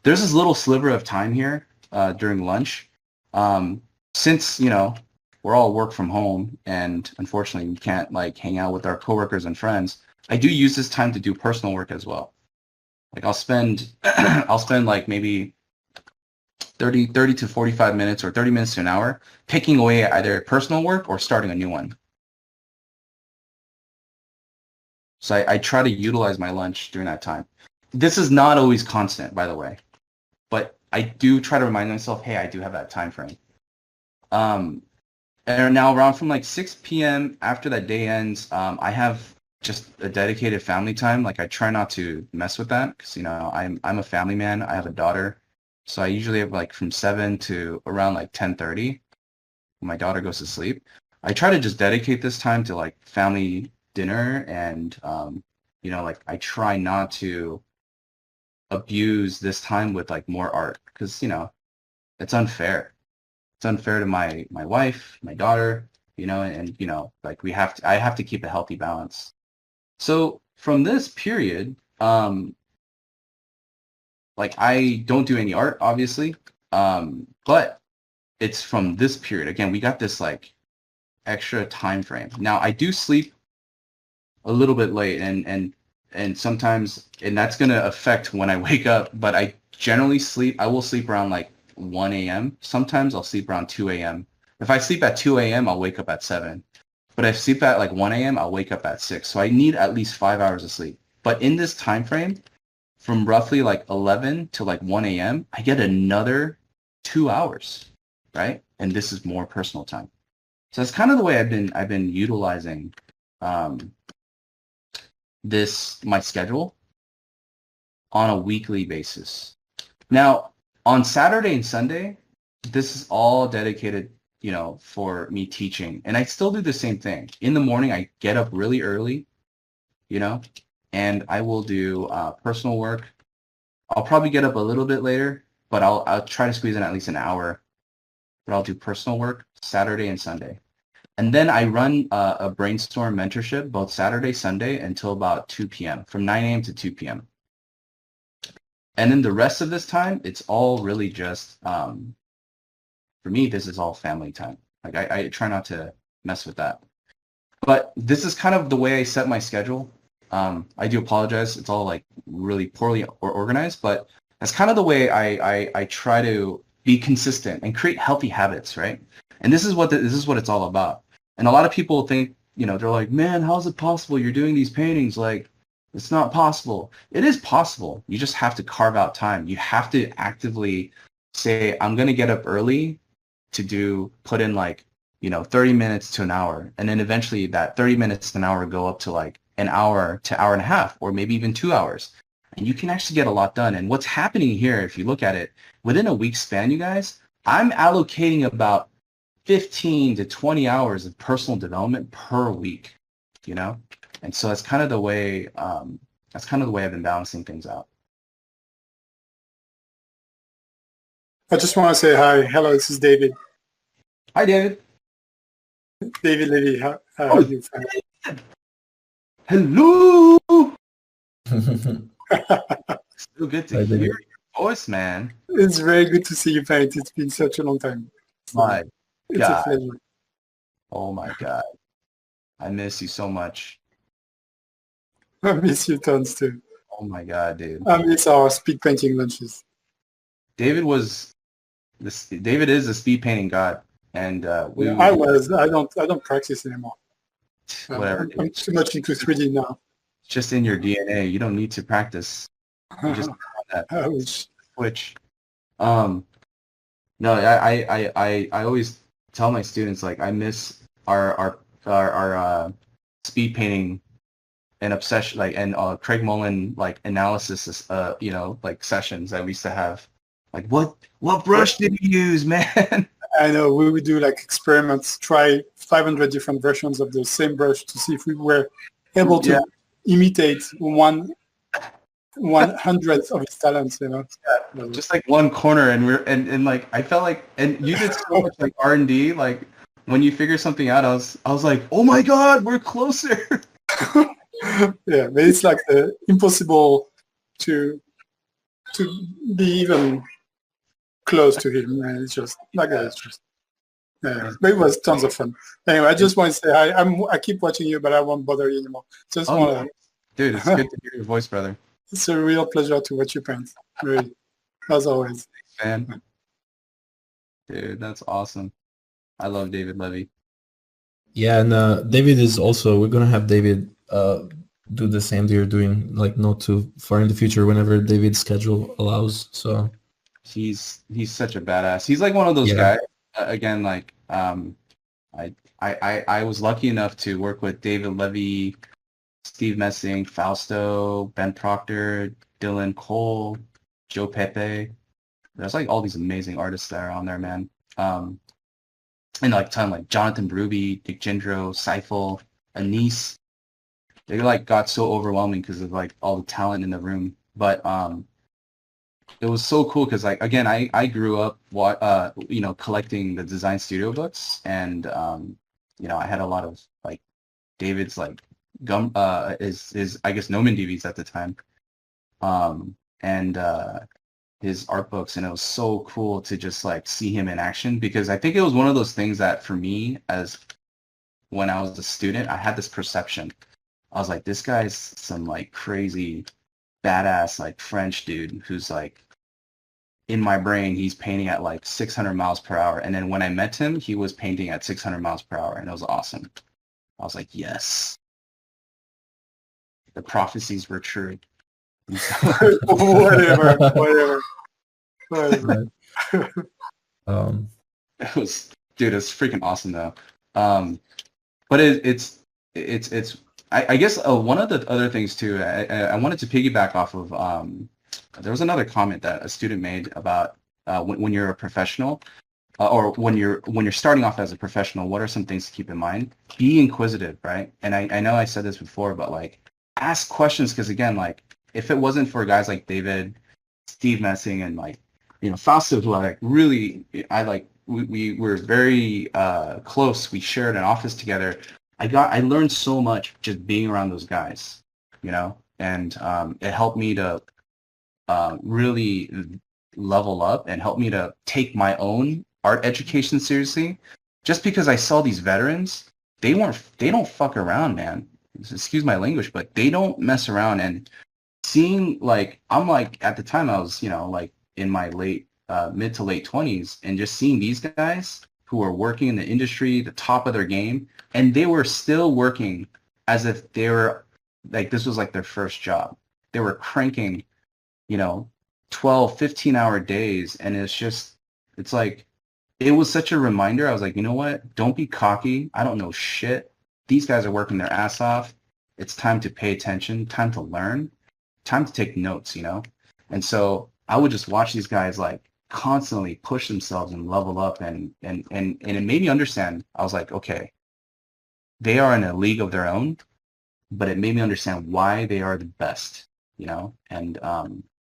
There's this little sliver of time here during lunch. Since, we're all work from home, and unfortunately we can't like hang out with our coworkers and friends, I do use this time to do personal work as well. Like I'll spend like maybe 30 to 45 minutes or 30 minutes to an hour picking away at either personal work or starting a new one. So I try to utilize my lunch during that time. This is not always constant, by the way, but I do try to remind myself, hey, I do have that time frame. And now around from like 6 p.m. after that day ends, I have just a dedicated family time. Like I try not to mess with that because, I'm a family man. I have a daughter. So I usually have like from 7 to around like 10:30 when my daughter goes to sleep. I try to just dedicate this time to like family dinner and, like I try not to abuse this time with like more art because, it's unfair. It's unfair to my wife, my daughter, and like I have to keep a healthy balance. So from this period, like I don't do any art, obviously, but it's from this period. Again, we got this like extra time frame. Now I do sleep a little bit late, and sometimes, and that's gonna affect when I wake up. But I generally sleep. I will sleep around like 1 a.m. Sometimes I'll sleep around 2 a.m. If I sleep at 2 a.m., I'll wake up at 7. But if I sleep at like 1 a.m., I'll wake up at 6. So I need at least 5 hours of sleep. But in this time frame, from roughly like 11 to like 1 a.m., I get another 2 hours, right? And this is more personal time. So that's kind of the way I've been utilizing my schedule on a weekly basis. Now, on Saturday and Sunday, this is all dedicated, for me teaching. And I still do the same thing. In the morning, I get up really early, and I will do personal work. I'll probably get up a little bit later, but I'll try to squeeze in at least an hour. But I'll do personal work Saturday and Sunday. And then I run a brainstorm mentorship both Saturday, Sunday until about 2 p.m., from 9 a.m. to 2 p.m. And then the rest of this time, it's all really just for me, this is all family time. Like I try not to mess with that. But this is kind of the way I set my schedule. I do apologize. It's all like really poorly organized, but that's kind of the way I try to be consistent and create healthy habits, right? And this is what it's all about. And a lot of people think, you know, they're like, man, how's it possible? You're doing these paintings. Like, it's not possible. It is possible. You just have to carve out time. You have to actively say, I'm going to get up early to put in like, you know, 30 minutes to an hour. And then eventually that 30 minutes to an hour go up to like an hour to hour and a half, or maybe even 2 hours. And you can actually get a lot done. And what's happening here, if you look at it, within a week span, you guys, I'm allocating about 15 to 20 hours of personal development per week, you know? And so that's kind of the way I've been balancing things out. I just want to say hi. Hello, this is David. Hi, David. David Levy. How are you? Hello. So good to hear your voice, man. It's very good to see you paint. It's been such a long time. My It's God. a pleasure. Oh my God. I miss you so much. I miss you tons too. Oh my God, dude. I miss our speed painting lunches. David is the speed painting god, and I don't practice anymore. Whatever. I'm too much into 3D now. It's just in your DNA. You don't need to practice. You just have that I wish. switch. No, I always tell my students, like, I miss our speed painting and obsession, like, and Craig Mullen, like, analysis, you know, like, sessions that we used to have. Like, what brush did you use, man? I know we would do like experiments, try 500 different versions of the same brush to see if we were able to imitate 1/100th of his talents, you know. Yeah, just like one corner, and like I felt like, and you did so much like R&D. Like when you figure something out, I was like, oh my God, we're closer. Yeah, but it's like impossible to be even close to him. And it's just like that. It's just, yeah, but it was tons of fun. Anyway, I just want to say hi. I keep watching you, but I won't bother you anymore. Just want to. Dude, it's good to hear your voice, brother. It's a real pleasure to watch you paint. Really, as always. Man, dude, that's awesome. I love David Levy. Yeah, and David is also, we're gonna have David do the same that you're doing, like not too far in the future, whenever David's schedule allows. So He's such a badass. He's like one of those guys. Again, like I was lucky enough to work with David Levy, Steve Messing, Fausto, Ben Proctor, Dylan Cole, Joe Pepe. There's like all these amazing artists that are on there, man. And like ton like Jonathan Bruby, Dick Gendro, Seifel, Anise. They like got so overwhelming because of like all the talent in the room. But it was so cool because, like, again, I grew up you know, collecting the design studio books, and you know, I had a lot of like David's like is I guess Gnomon DVDs at the time, and his art books, and it was so cool to just like see him in action, because I think it was one of those things that for me, as when I was a student, I had this perception. I was like, this guy's some like crazy badass like French dude who's like, in my brain, he's painting at like 600 miles per hour. And then when I met him, he was painting at 600 miles per hour, and it was awesome. I was like, yes, the prophecies were true. whatever. It was, dude, it's freaking awesome though. But it's I guess one of the other things too, I wanted to piggyback off of, there was another comment that a student made about when you're a professional, or when you're starting off as a professional, what are some things to keep in mind? Be inquisitive, right? And I know I said this before, but like, ask questions, because again, like, if it wasn't for guys like David, Steve Messing, and like, you know, Fausto, who I like really, we were very close. We shared an office together. I learned so much just being around those guys, you know, and it helped me to really level up, and help me to take my own art education seriously, just because I saw these veterans, they don't fuck around, man. Excuse my language, but they don't mess around. And seeing, like, I'm like, at the time I was, like in my mid to late 20s, and just seeing these guys who are working in the industry, the top of their game, and they were still working as if they were, like, this was like their first job. They were cranking, 12, 15-hour days, and it's like, it was such a reminder. I was like, you know what? Don't be cocky. I don't know shit. These guys are working their ass off. It's time to pay attention, time to learn, time to take notes, And so I would just watch these guys, like, constantly push themselves and level up, and it made me understand. I was like, okay, they are in a league of their own, but it made me understand why they are the best, and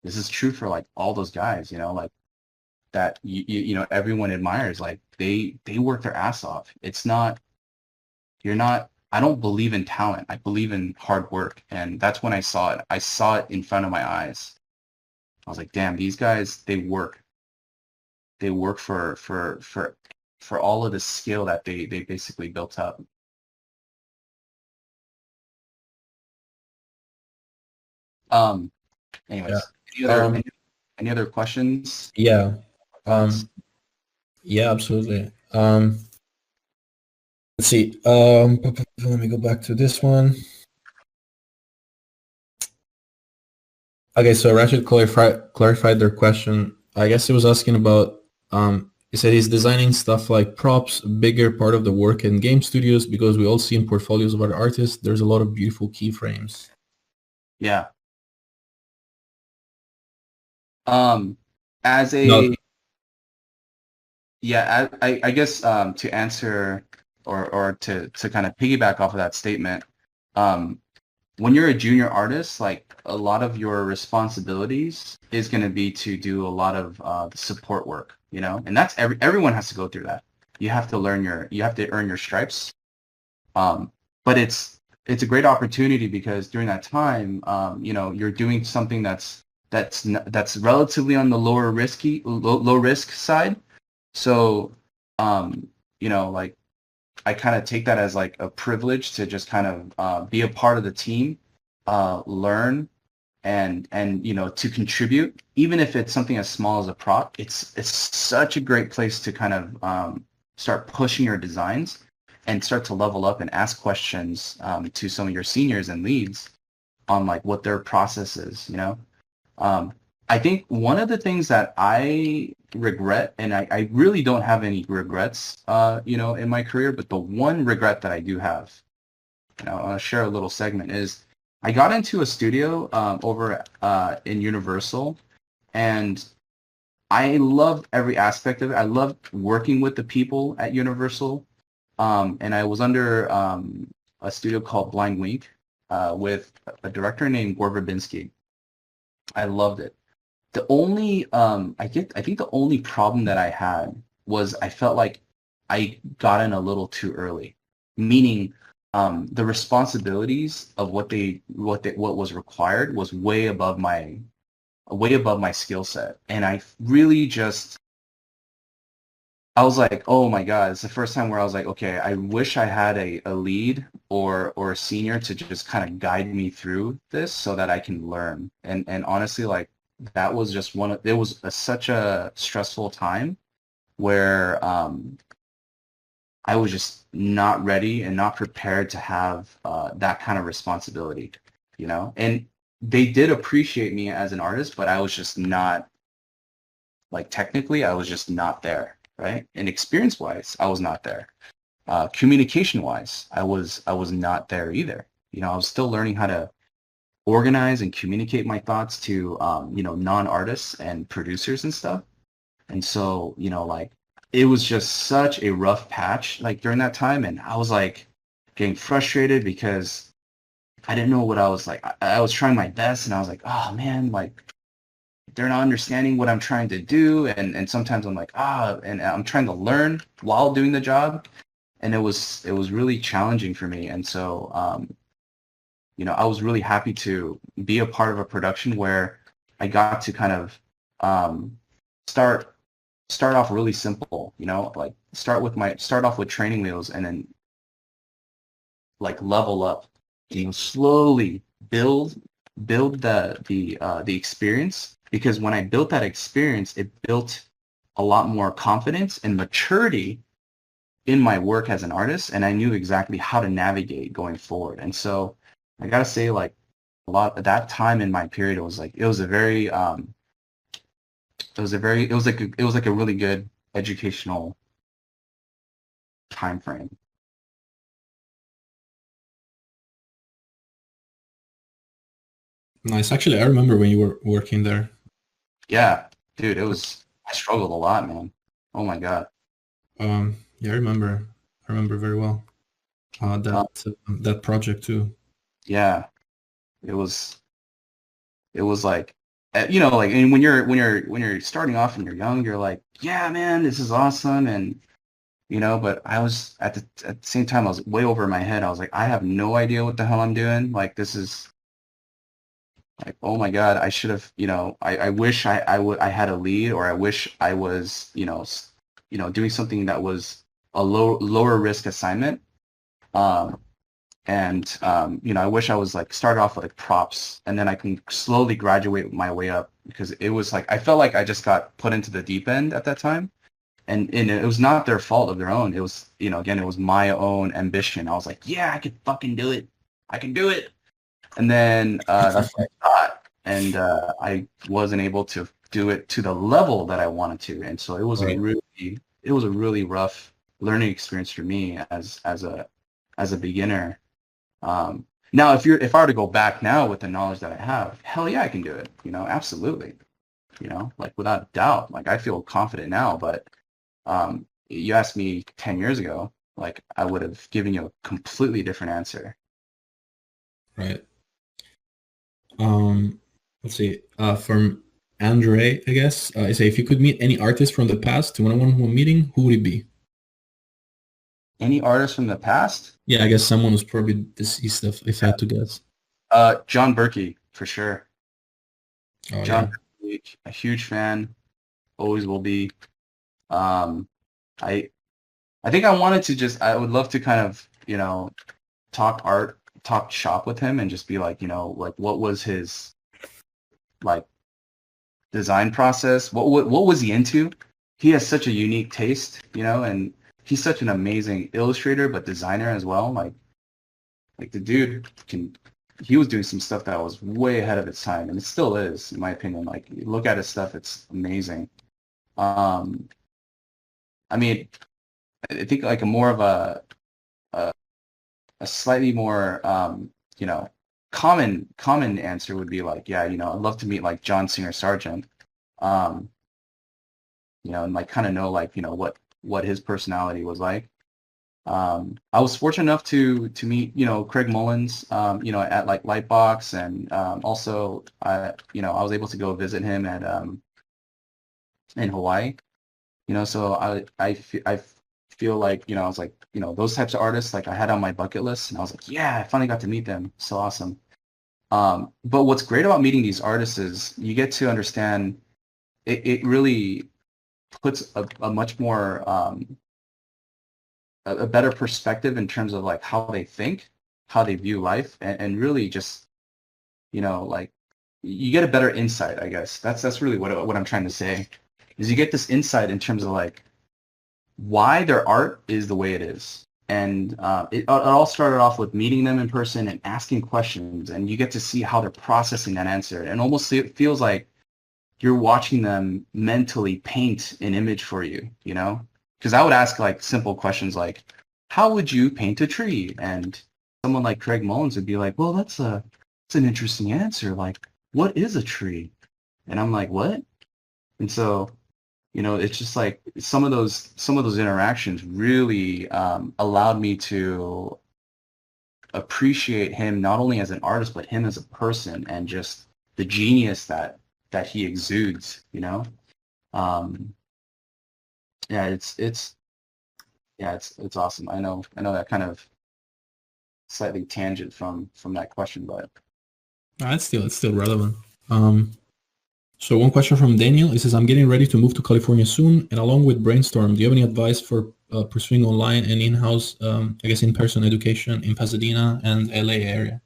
this is true for, like, all those guys, like, that everyone admires. Like, they work their ass off. It's not, I don't believe in talent. I believe in hard work. And that's when I saw it. I saw it in front of my eyes. I was like, damn, these guys, they work for all of the skill that they basically built up. Anyways, Yeah. any other questions? Yeah. Yeah, absolutely. Let's see. Let me go back to this one. Okay, so Ratchet clarified their question. I guess he was asking about, he said he's designing stuff like props, a bigger part of the work in game studios, because we all see in portfolios of other artists, there's a lot of beautiful keyframes. Yeah. I guess to answer or to kind of piggyback off of that statement, when you're a junior artist, like, a lot of your responsibilities is going to be to do a lot of the support work, and that's everyone has to go through that. You have to earn your stripes. But it's a great opportunity, because during that time, you're doing something that's relatively on the low risk side. So, like, I kind of take that as, like, a privilege to just kind of be a part of the team, learn, and to contribute, even if it's something as small as a prop. It's such a great place to kind of start pushing your designs and start to level up and ask questions to some of your seniors and leads on, like, what their process is. I think one of the things that I regret, and I really don't have any regrets, in my career, but the one regret that I do have, I'll share a little segment, is I got into a studio over in Universal, and I loved every aspect of it. I loved working with the people at Universal, and I was under a studio called Blind Wink with a director named Gore Verbinski. I loved it. The only, I think the only problem that I had was I felt like I got in a little too early, meaning the responsibilities of what was required was way above my skill set, and I really I was like, oh my God, it's the first time where I was like, okay, I wish I had a lead or a senior to just kind of guide me through this so that I can learn. And honestly, like, that was just it was such a stressful time where I was just not ready and not prepared to have that kind of responsibility, and they did appreciate me as an artist, but I was just not, like, technically, I was just not there, right? And experience-wise, I was not there. Communication-wise, I was not there either. I was still learning how to organize and communicate my thoughts to non-artists and producers and stuff. And so, like, it was just such a rough patch, like, during that time, and I was, like, getting frustrated because I didn't know what I was like. I was trying my best, and I was like, oh man, like, they're not understanding what I'm trying to do, and sometimes I'm like, and I'm trying to learn while doing the job, and it was really challenging for me. And so I was really happy to be a part of a production where I got to kind of start start off really simple, you know, like start off with training wheels and then like level up, you know, slowly build the experience, because when I built that experience, it built a lot more confidence and maturity in my work as an artist, and I knew exactly how to navigate going forward. And so I gotta say, like, a lot at that time in my period, it was like a really good educational time frame. Nice. Actually, I remember when you were working there. Yeah, dude, I struggled a lot, man. Oh my God. Yeah, I remember. I remember very well. That project too. Yeah, it was like, you know, like, and when you're starting off and you're young, you're like, yeah, man, this is awesome, and you know, but I was at the same time, I was way over my head. I was like, I have no idea what the hell I'm doing. Like, this is like, oh my God, I should have, you know, I wish I had a lead, or I wish I was, you know, doing something that was a lower risk assignment. You know, I wish I was like started off with like props, and then I can slowly graduate my way up, because it was like, I felt like I just got put into the deep end at that time. And it was not their fault of their own. It was, you know, again, it was my own ambition. I was like, yeah, I could fucking do it. I can do it. And then that's what I thought. And I wasn't able to do it to the level that I wanted to. And so it was Right. it was a really rough learning experience for me as a beginner. Now, if I were to go back now with the knowledge that I have, hell yeah, I can do it. You know, absolutely. You know, like without doubt. Like, I feel confident now, but you asked me 10 years ago, like, I would have given you a completely different answer. Right. Let's see. From Andre, I guess. I say, if you could meet any artist from the past, one-on-one meeting, who would it be? Any artist from the past? Yeah, I guess someone who's probably deceased, if I had to guess. John Berkey, for sure. Oh, John Berkey, a huge fan, always will be. I think I would love to kind of, you know, talk shop with him, and just be like, you know, like, what was his like design process? What was he into? He has such a unique taste, you know, and he's such an amazing illustrator, but designer as well. Like the dude he was doing some stuff that was way ahead of its time, and it still is, in my opinion. Like, you look at his stuff, it's amazing. I mean, I think like a slightly more you know, common answer would be like, yeah, you know, I'd love to meet like John Singer Sargent, you know, and like kind of know, like, you know, what his personality was like. I was fortunate enough to meet, you know, Craig Mullins, you know, at like Lightbox, and also you know, I was able to go visit him at in Hawaii. You know, so I feel like, you know, I was like, you know, those types of artists, like, I had on my bucket list, and I was like, yeah, I finally got to meet them. So awesome. But what's great about meeting these artists is you get to understand, it really puts a much more a better perspective in terms of like how they think, how they view life, and really just, you know, like, you get a better insight, I guess. That's really what I'm trying to say, is you get this insight in terms of like why their art is the way it is. And it all started off with meeting them in person and asking questions, and you get to see how they're processing that answer. And almost it feels like you're watching them mentally paint an image for you, you know? Because I would ask like simple questions like, how would you paint a tree? And someone like Craig Mullins would be like, well, that's an interesting answer. Like, what is a tree? And I'm like, what? And so, you know, it's just like some of those interactions really allowed me to appreciate him not only as an artist, but him as a person, and just the genius that he exudes, you know. Yeah, it's awesome. I know that kind of slightly tangent from that question, but It's still relevant. So one question from Daniel. He says, I'm getting ready to move to California soon, and along with Brainstorm, do you have any advice for pursuing online and in-house, I guess, in-person education in Pasadena and LA area?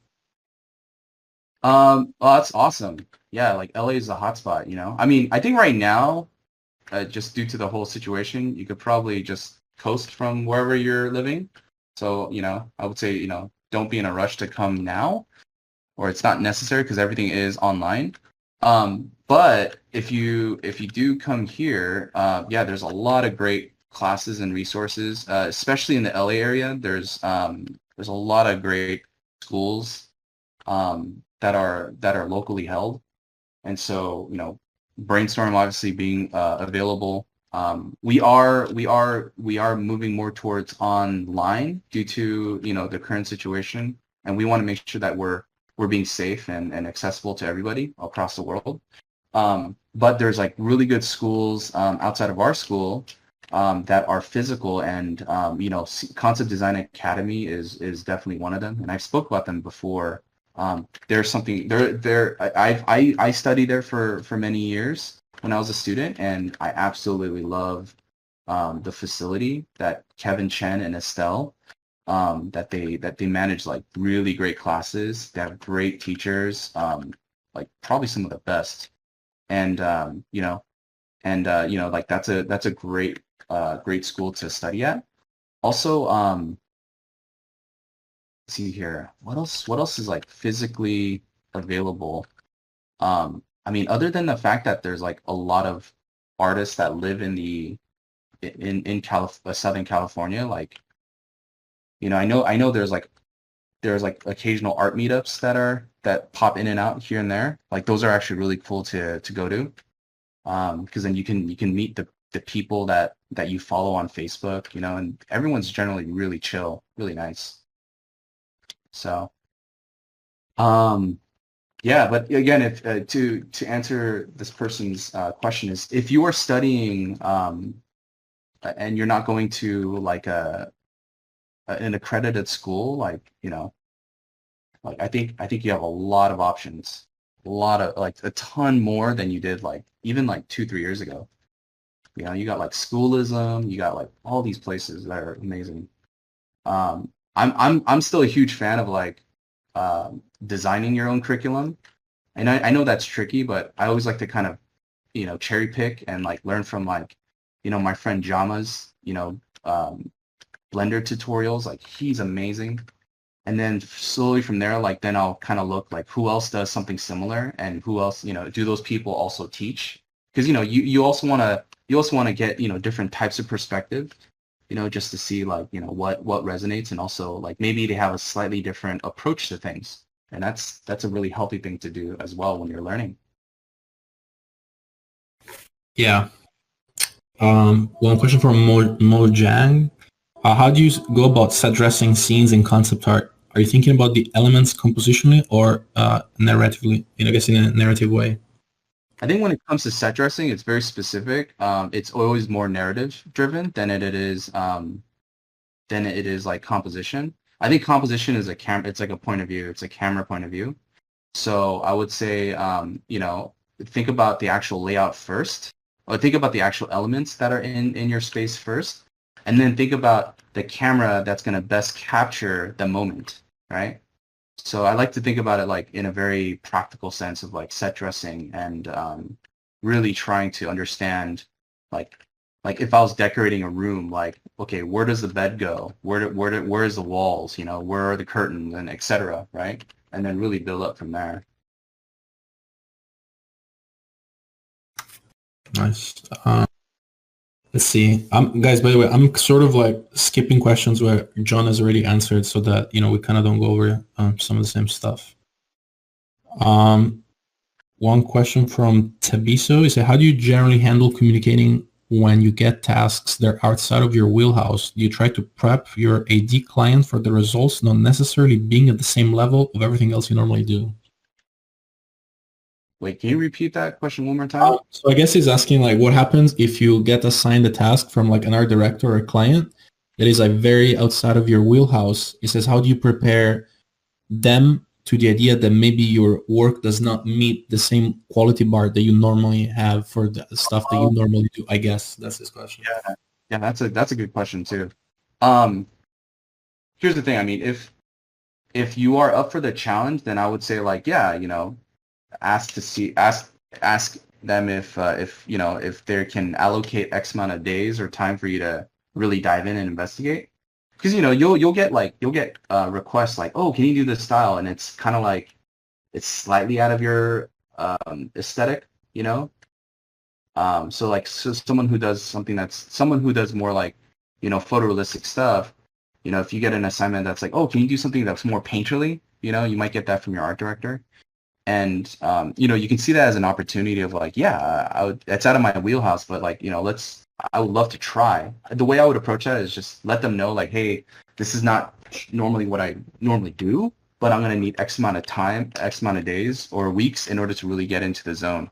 Oh, that's awesome. Yeah, like LA is a hotspot, you know? I mean, I think right now, just due to the whole situation, you could probably just coast from wherever you're living. So, you know, I would say, you know, don't be in a rush to come now, or it's not necessary because everything is online. But if you do come here, yeah, there's a lot of great classes and resources, especially in the LA area. There's a lot of great schools that are locally held, and so, you know, Brainstorm obviously being available. We are moving more towards online due to, you know, the current situation, and we want to make sure that we're being safe and accessible to everybody across the world. But there's like really good schools outside of our school that are physical, and you know, Concept Design Academy is definitely one of them, and I've spoke about them before. There's something there. I studied there for many years when I was a student, and I absolutely love the facility that Kevin Chen and Estelle that they manage, like really great classes. They have great teachers, like probably some of the best, and you know, like that's a great great school to study at. Also, let's see here, what else is like physically available? I mean, other than the fact that there's like a lot of artists that live in Southern California, like, you know, I know there's like occasional art meetups that pop in and out here and there. Like those are actually really cool to go to, because then you can meet the people that you follow on Facebook, you know, and everyone's generally really chill, really nice. So, yeah, but again, if to answer this person's question, is if you are studying and you're not going to like an accredited school, like, you know, like I think you have a lot of options, a lot of, like, a ton more than you did like even like 2-3 years ago. You know, you got like Schoolism, you got like all these places that are amazing. I'm still a huge fan of like designing your own curriculum, and I know that's tricky, but I always like to kind of, you know, cherry pick and like learn from, like, you know, my friend Jama's, you know, Blender tutorials. Like, he's amazing. And then slowly from there, like, then I'll kind of look like who else does something similar, and who else, you know, do those people also teach? Because, you know, you also want to get, you know, different types of perspective, you know, just to see, like, you know, what resonates, and also like maybe they have a slightly different approach to things, and that's a really healthy thing to do as well when you're learning. Yeah. One question from Mojang. How do you go about set dressing scenes in concept art? Are you thinking about the elements compositionally or narratively? You know, I guess in a narrative way. I think when it comes to set dressing, it's very specific. It's always more narrative driven than it is like composition. I think composition is it's like a point of view. It's a camera point of view. So I would say, you know, think about the actual layout first, or think about the actual elements that are in your space first, and then think about the camera that's going to best capture the moment, right? So I like to think about it like in a very practical sense of like set dressing, and really trying to understand, like if I was decorating a room, like, okay, where does the bed go? Where is the walls? You know, where are the curtains, and etc. Right? And then really build up from there. Nice. Let's see. Guys, by the way, I'm sort of like skipping questions where John has already answered, so that, you know, we kind of don't go over some of the same stuff. One question from Tabiso is, how do you generally handle communicating when you get tasks that are outside of your wheelhouse? Do you try to prep your AD client for the results, not necessarily being at the same level of everything else you normally do? Wait, can you repeat that question one more time? So I guess he's asking, like, what happens if you get assigned a task from like an art director or a client that is like very outside of your wheelhouse? He says, how do you prepare them to the idea that maybe your work does not meet the same quality bar that you normally have for the stuff that you normally do? I guess that's his question. Yeah, that's a good question too. Um, Here's the thing. I mean, if you are up for the challenge, then I would say like, yeah, ask them if if they can allocate X amount of days or time for you to really dive in and investigate. Because you'll get requests like, oh, can you do this style? And it's kind of like it's slightly out of your aesthetic, so someone who does more like photorealistic stuff, if you get an assignment that's like, oh, can you do something that's more painterly, you might get that from your art director. And you can see that as an opportunity of like, yeah, it's out of my wheelhouse, but like, I would love to try. The way I would approach that is just let them know like, hey, this is not normally what I normally do, but I'm going to need X amount of time, X amount of days or weeks in order to really get into the zone.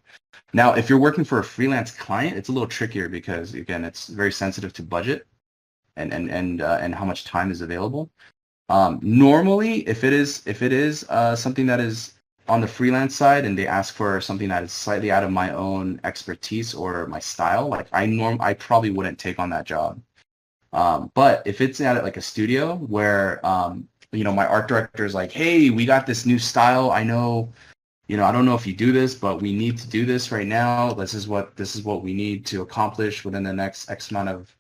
Now, if you're working for a freelance client, it's a little trickier because again, it's very sensitive to budget and how much time is available. Normally, if it is something that is on the freelance side and they ask for something that is slightly out of my own expertise or my style, like I probably wouldn't take on that job. But if it's at like a studio where my art director is like, hey, we got this new style. I know, I don't know if you do this, but we need to do this right now. This is what we need to accomplish within the next X amount of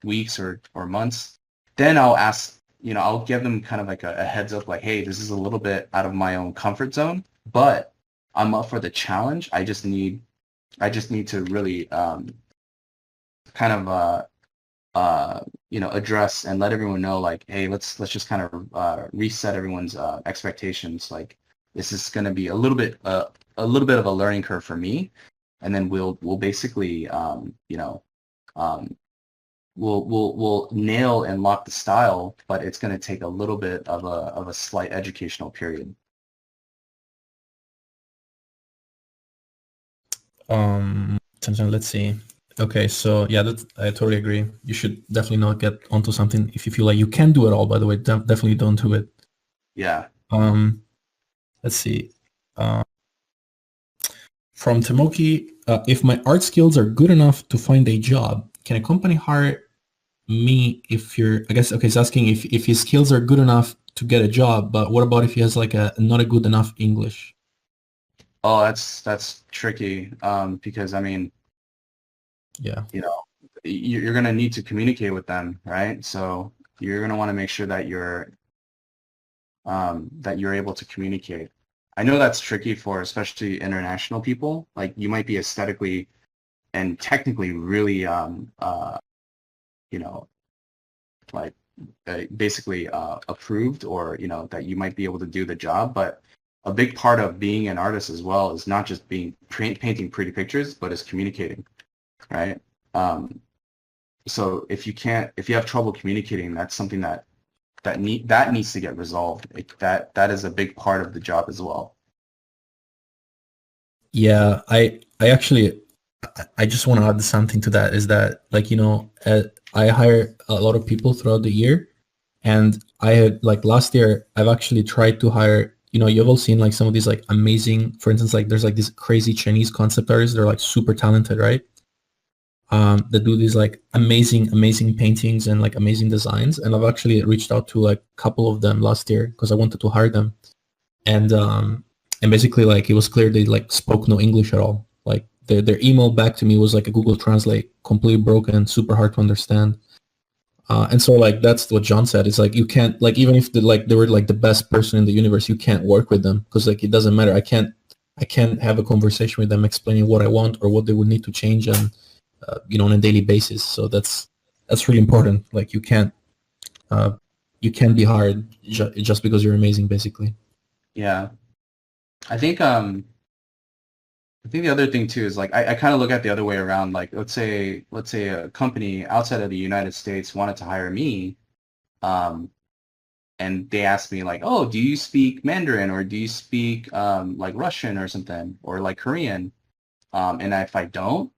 weeks or months. Then I'll ask. I'll give them kind of like a heads up, like, hey, this is a little bit out of my own comfort zone, but I'm up for the challenge. I just need to really kind of address and let everyone know, like, hey, let's just kind of reset everyone's expectations. Like, this is going to be a little bit of a learning curve for me, and then we'll basically we'll nail and lock the style, but it's going to take a little bit of a slight educational period. Let's see. Okay, so yeah, I totally agree. You should definitely not get onto something if you feel like you can do it all. By the way, definitely don't do it. Yeah. Let's see. From Tomoki, if my art skills are good enough to find a job, can a company hire me he's asking if his skills are good enough to get a job, but what about if he has like not a good enough English? Oh, that's tricky. Because I mean, yeah, you're going to need to communicate with them, right? So you're going to want to make sure that you're able to communicate. I know that's tricky for especially international people. Like, you might be aesthetically and technically really basically approved, or that you might be able to do the job. But a big part of being an artist as well is not just painting pretty pictures, but is communicating, right? So if you have trouble communicating, that's something that needs to get resolved. That is a big part of the job as well. Yeah, I actually just want to add something to that, is that, like, I hire a lot of people throughout the year, and I had, like, last year I've actually tried to hire, you've all seen like some of these like amazing, for instance, like there's like these crazy Chinese concept artists. They're like super talented, right? That do these like amazing paintings and like amazing designs. And I've actually reached out to like a couple of them last year because I wanted to hire them. And basically, like, it was clear they like spoke no English at all. Like their email back to me was like a Google Translate, completely broken, super hard to understand. And so, like, that's what John said. It's like, you can't, like, even if they were like the best person in the universe, you can't work with them because, like, it doesn't matter. I can't have a conversation with them explaining what I want or what they would need to change and on a daily basis. So that's really important. Like, you can't be hired just because you're amazing, basically. Yeah, I think the other thing too is, like, I kind of look at the other way around. Like, let's say a company outside of the United States wanted to hire me, and they asked me like, oh, do you speak Mandarin, or do you speak like Russian or something, or like Korean? And if I don't,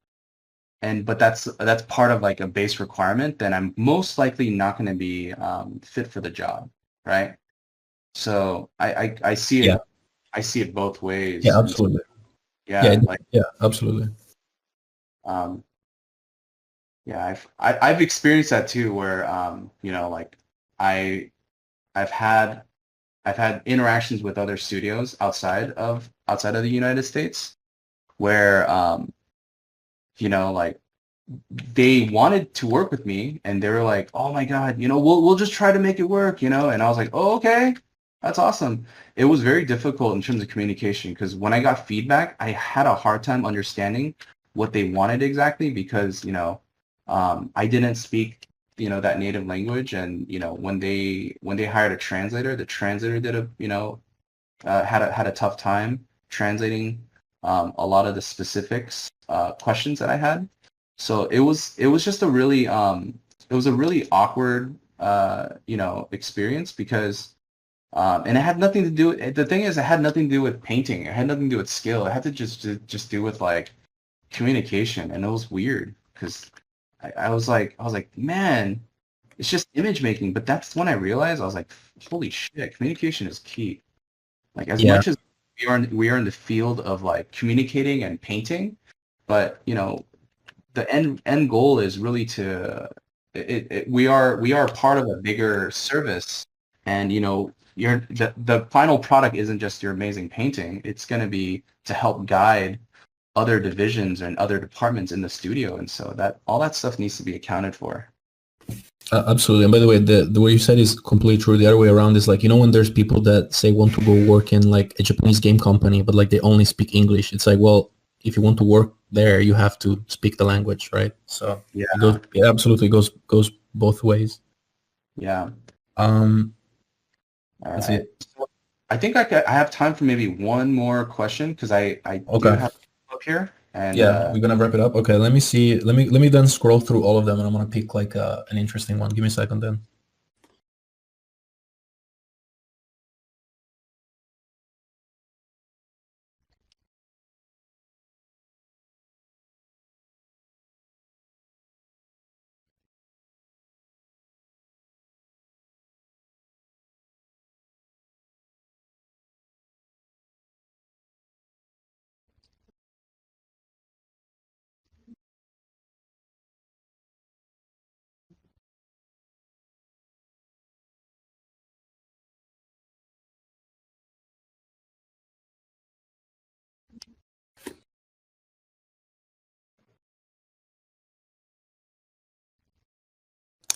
but that's part of like a base requirement, then I'm most likely not going to be fit for the job, right? So I see it. Yeah. I see it both ways. Yeah, And absolutely. yeah, Yeah, like yeah, absolutely. um, yeah, I've experienced that too, where like I I've had I've had interactions with other studios outside of the United States where like they wanted to work with me and they were like, "Oh my God, we'll just try to make it work," and I was like, "Oh, okay. That's awesome." It was very difficult in terms of communication because when I got feedback, I had a hard time understanding what they wanted exactly because, I didn't speak, that native language and, when they hired a translator, the translator did had a tough time translating a lot of the specifics questions that I had. So it was just it was a really awkward experience because and it had nothing to do with, the thing is it had nothing to do with painting. It had nothing to do with skill. It had to just do with like communication, and it was weird because I was like, man, it's just image making. But that's when I realized I was like, holy shit, communication is key. Like as Yeah. much as we are in the field of like communicating and painting, but the end goal is really to we are part of a bigger service, and the final product isn't just your amazing painting. It's going to be to help guide other divisions and other departments in the studio, and so that all that stuff needs to be accounted for. Absolutely. And by the way, the way you said is completely true. The other way around is like, when there's people that say want to go work in like a Japanese game company, but like they only speak English. It's like, well, if you want to work there, you have to speak the language, right? So Yeah, it absolutely goes both ways. yeah. Um, All let's right. see. So I think I have time for maybe one more question because I do Okay. have up here, and Yeah, we're gonna wrap it up. Okay, let me see. Let me then scroll through all of them, and I'm gonna pick like an interesting one. Give me a second then.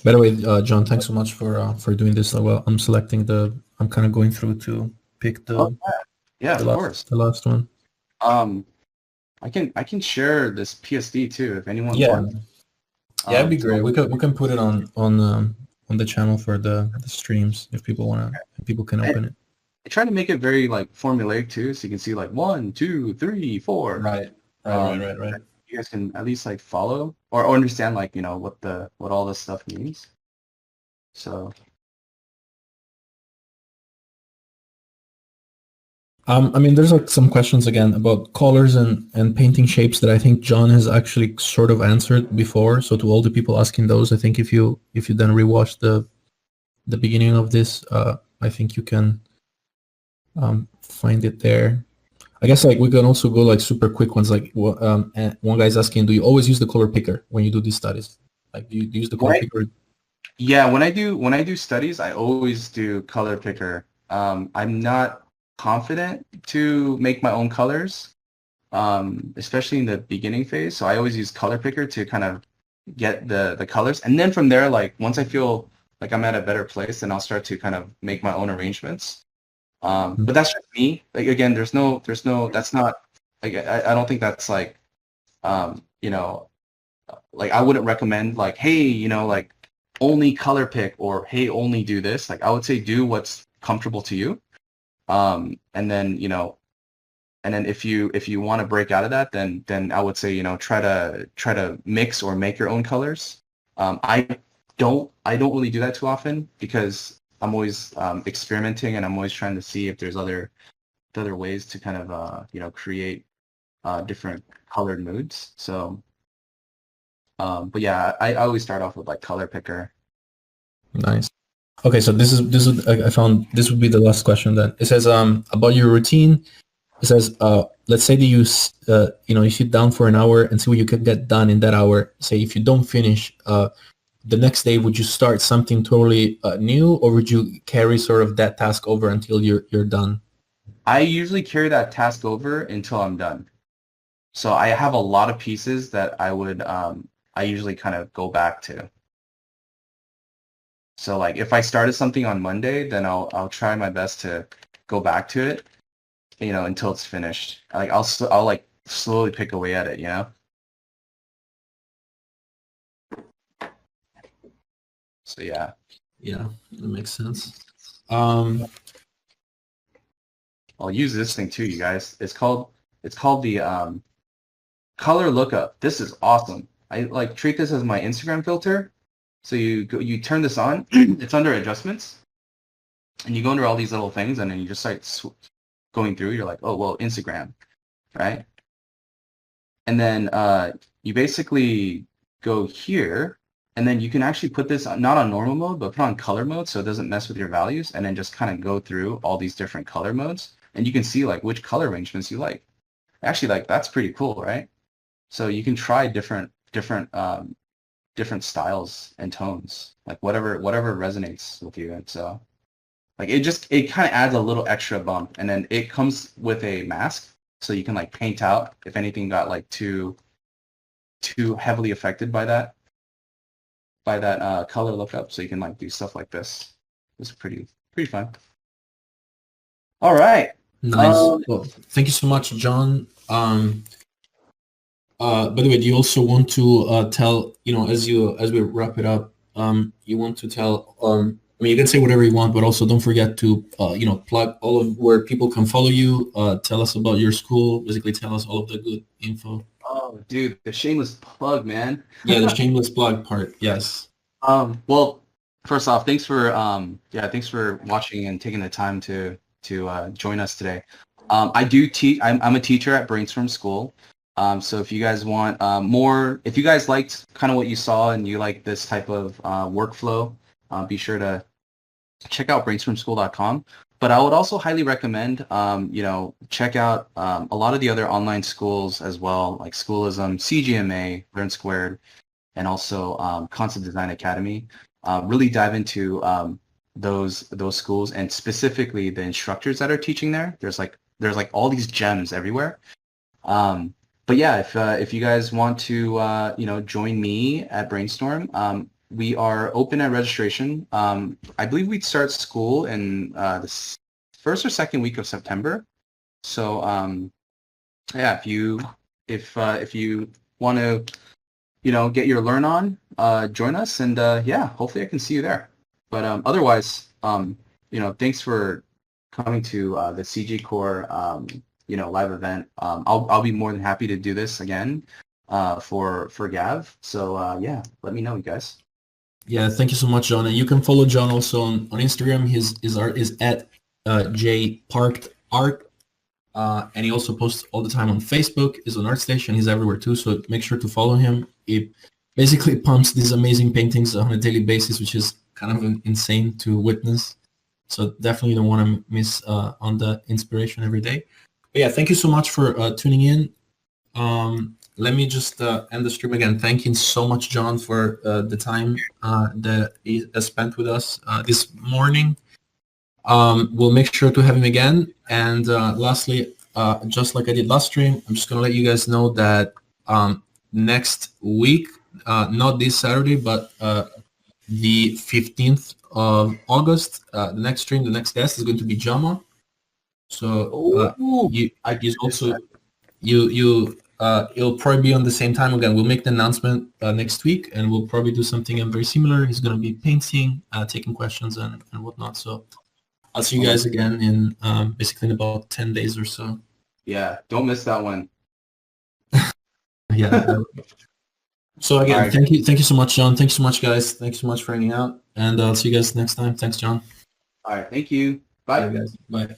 By the way, John, thanks so much for doing this. Well, I'm selecting the. I'm kind of going through to pick oh the yeah, the of last course. the last one. Um, I can share this PSD too if anyone Yeah, wants. yeah, it'd be To great. We can put it on the channel for the streams if people wanna if people can I, open it. I try to make it very like formulaic too, so you can see like 1, 2, 3, 4. Right, right, right, Um, right, right. you guys can at least like follow or understand like what all this stuff means. So I mean, there's like some questions again about colors and painting shapes that I think John has actually sort of answered before. So to all the people asking those, I think if you then rewatch the beginning of this, I think you can find it there. I guess like we can also go like super quick ones. Like one guy's asking, do you always use the color picker when you do these studies? Like do you use the color when picker? yeah, when I do studies, I always do color picker. I'm not confident to make my own colors, especially in the beginning phase. So I always use color picker to kind of get the colors, and then from there, like once I feel like I'm at a better place, then I'll start to kind of make my own arrangements. But that's just me. Like again, there's no. That's not like I don't think that's like um, you know like I wouldn't recommend like, hey, like only color pick or hey, only do this. Like I would say do what's comfortable to you. And then, if you want to break out of that, then I would say, try to mix or make your own colors. I don't really do that too often because I'm always experimenting and I'm always trying to see if there's other ways to kind of create different colored moods. So but yeah, I always start off with like color picker. Nice. Okay, so this is I found this would be the last question then. It says about your routine. It says let's say that you sit down for an hour and see what you can get done in that hour. Say if you don't finish the next day, would you start something totally new, or would you carry sort of that task over until you're done? I usually carry that task over until I'm done. So I have a lot of pieces that I usually kind of go back to. So like if I started something on Monday, then I'll try my best to go back to it, until it's finished. Like I'll like slowly pick away at it, So yeah. Yeah, that makes sense. I'll use this thing too, you guys. It's called the color lookup. This is awesome. I like treat this as my Instagram filter. So you turn this on. It's under adjustments, and you go under all these little things, and then you just start going through. You're like, oh well, Instagram, right? And then you basically go here, and then you can actually put this not on normal mode, but put on color mode, so it doesn't mess with your values, and then just kind of go through all these different color modes, and you can see like which color arrangements you like. Actually, like that's pretty cool, right? So you can try different styles and tones, like whatever resonates with you. And so like it kind of adds a little extra bump, and then it comes with a mask, so you can like paint out if anything got like too heavily affected by that color lookup, so you can like do stuff like this. It's pretty fun. All right. Nice. Well, thank you so much, John. By the way, do you also want to tell, as we wrap it up, you want to tell, you can say whatever you want, but also don't forget to, plug all of where people can follow you, tell us about your school, basically tell us all of the good info. Oh, dude, the shameless plug, man. Yeah, the shameless plug part, yes. Well, first off, thanks for watching and taking the time to join us today. I do teach. I'm a teacher at Brainstorm School. So if you guys want more, if you guys liked kind of what you saw and you like this type of workflow, be sure to check out brainstormschool.com. But I would also highly recommend, check out a lot of the other online schools as well, like Schoolism, CGMA, Learn Squared, and also Concept Design Academy. Really dive into those schools, and specifically the instructors that are teaching there. There's like all these gems everywhere. But yeah, if you guys want to join me at Brainstorm, we are open at registration. I believe we'd start school in the first or second week of September. So yeah, if you want to get your learn on, join us, and yeah, hopefully I can see you there. But otherwise, thanks for coming to the CG Core live event. I'll be more than happy to do this again for Gav. So yeah, let me know, you guys. Yeah, thank you so much, John. And you can follow John also on Instagram. His art is at jparkedart. And he also posts all the time on Facebook. He's on ArtStation. He's everywhere too. So make sure to follow him. He basically pumps these amazing paintings on a daily basis, which is kind of insane to witness. So definitely don't want to miss on the inspiration every day. But yeah, thank you so much for tuning in. Let me just end the stream again. Thanking so much, John, for the time that he has spent with us this morning. We'll make sure to have him again. And lastly, just like I did last stream, I'm just going to let you guys know that next week, not this Saturday, but the 15th of August, the next stream, the next guest is going to be Jama. So it'll probably be on the same time again. We'll make the announcement next week, and we'll probably do something very similar. He's going to be painting, taking questions and whatnot. So I'll see you guys again in basically in about 10 days or so. Yeah, don't miss that one. Yeah. So again, right. Thank you so much, John. Thanks so much, guys. Thanks so much for hanging out, and I'll see you guys next time. Thanks, John. All right, thank you. Bye, guys. Bye.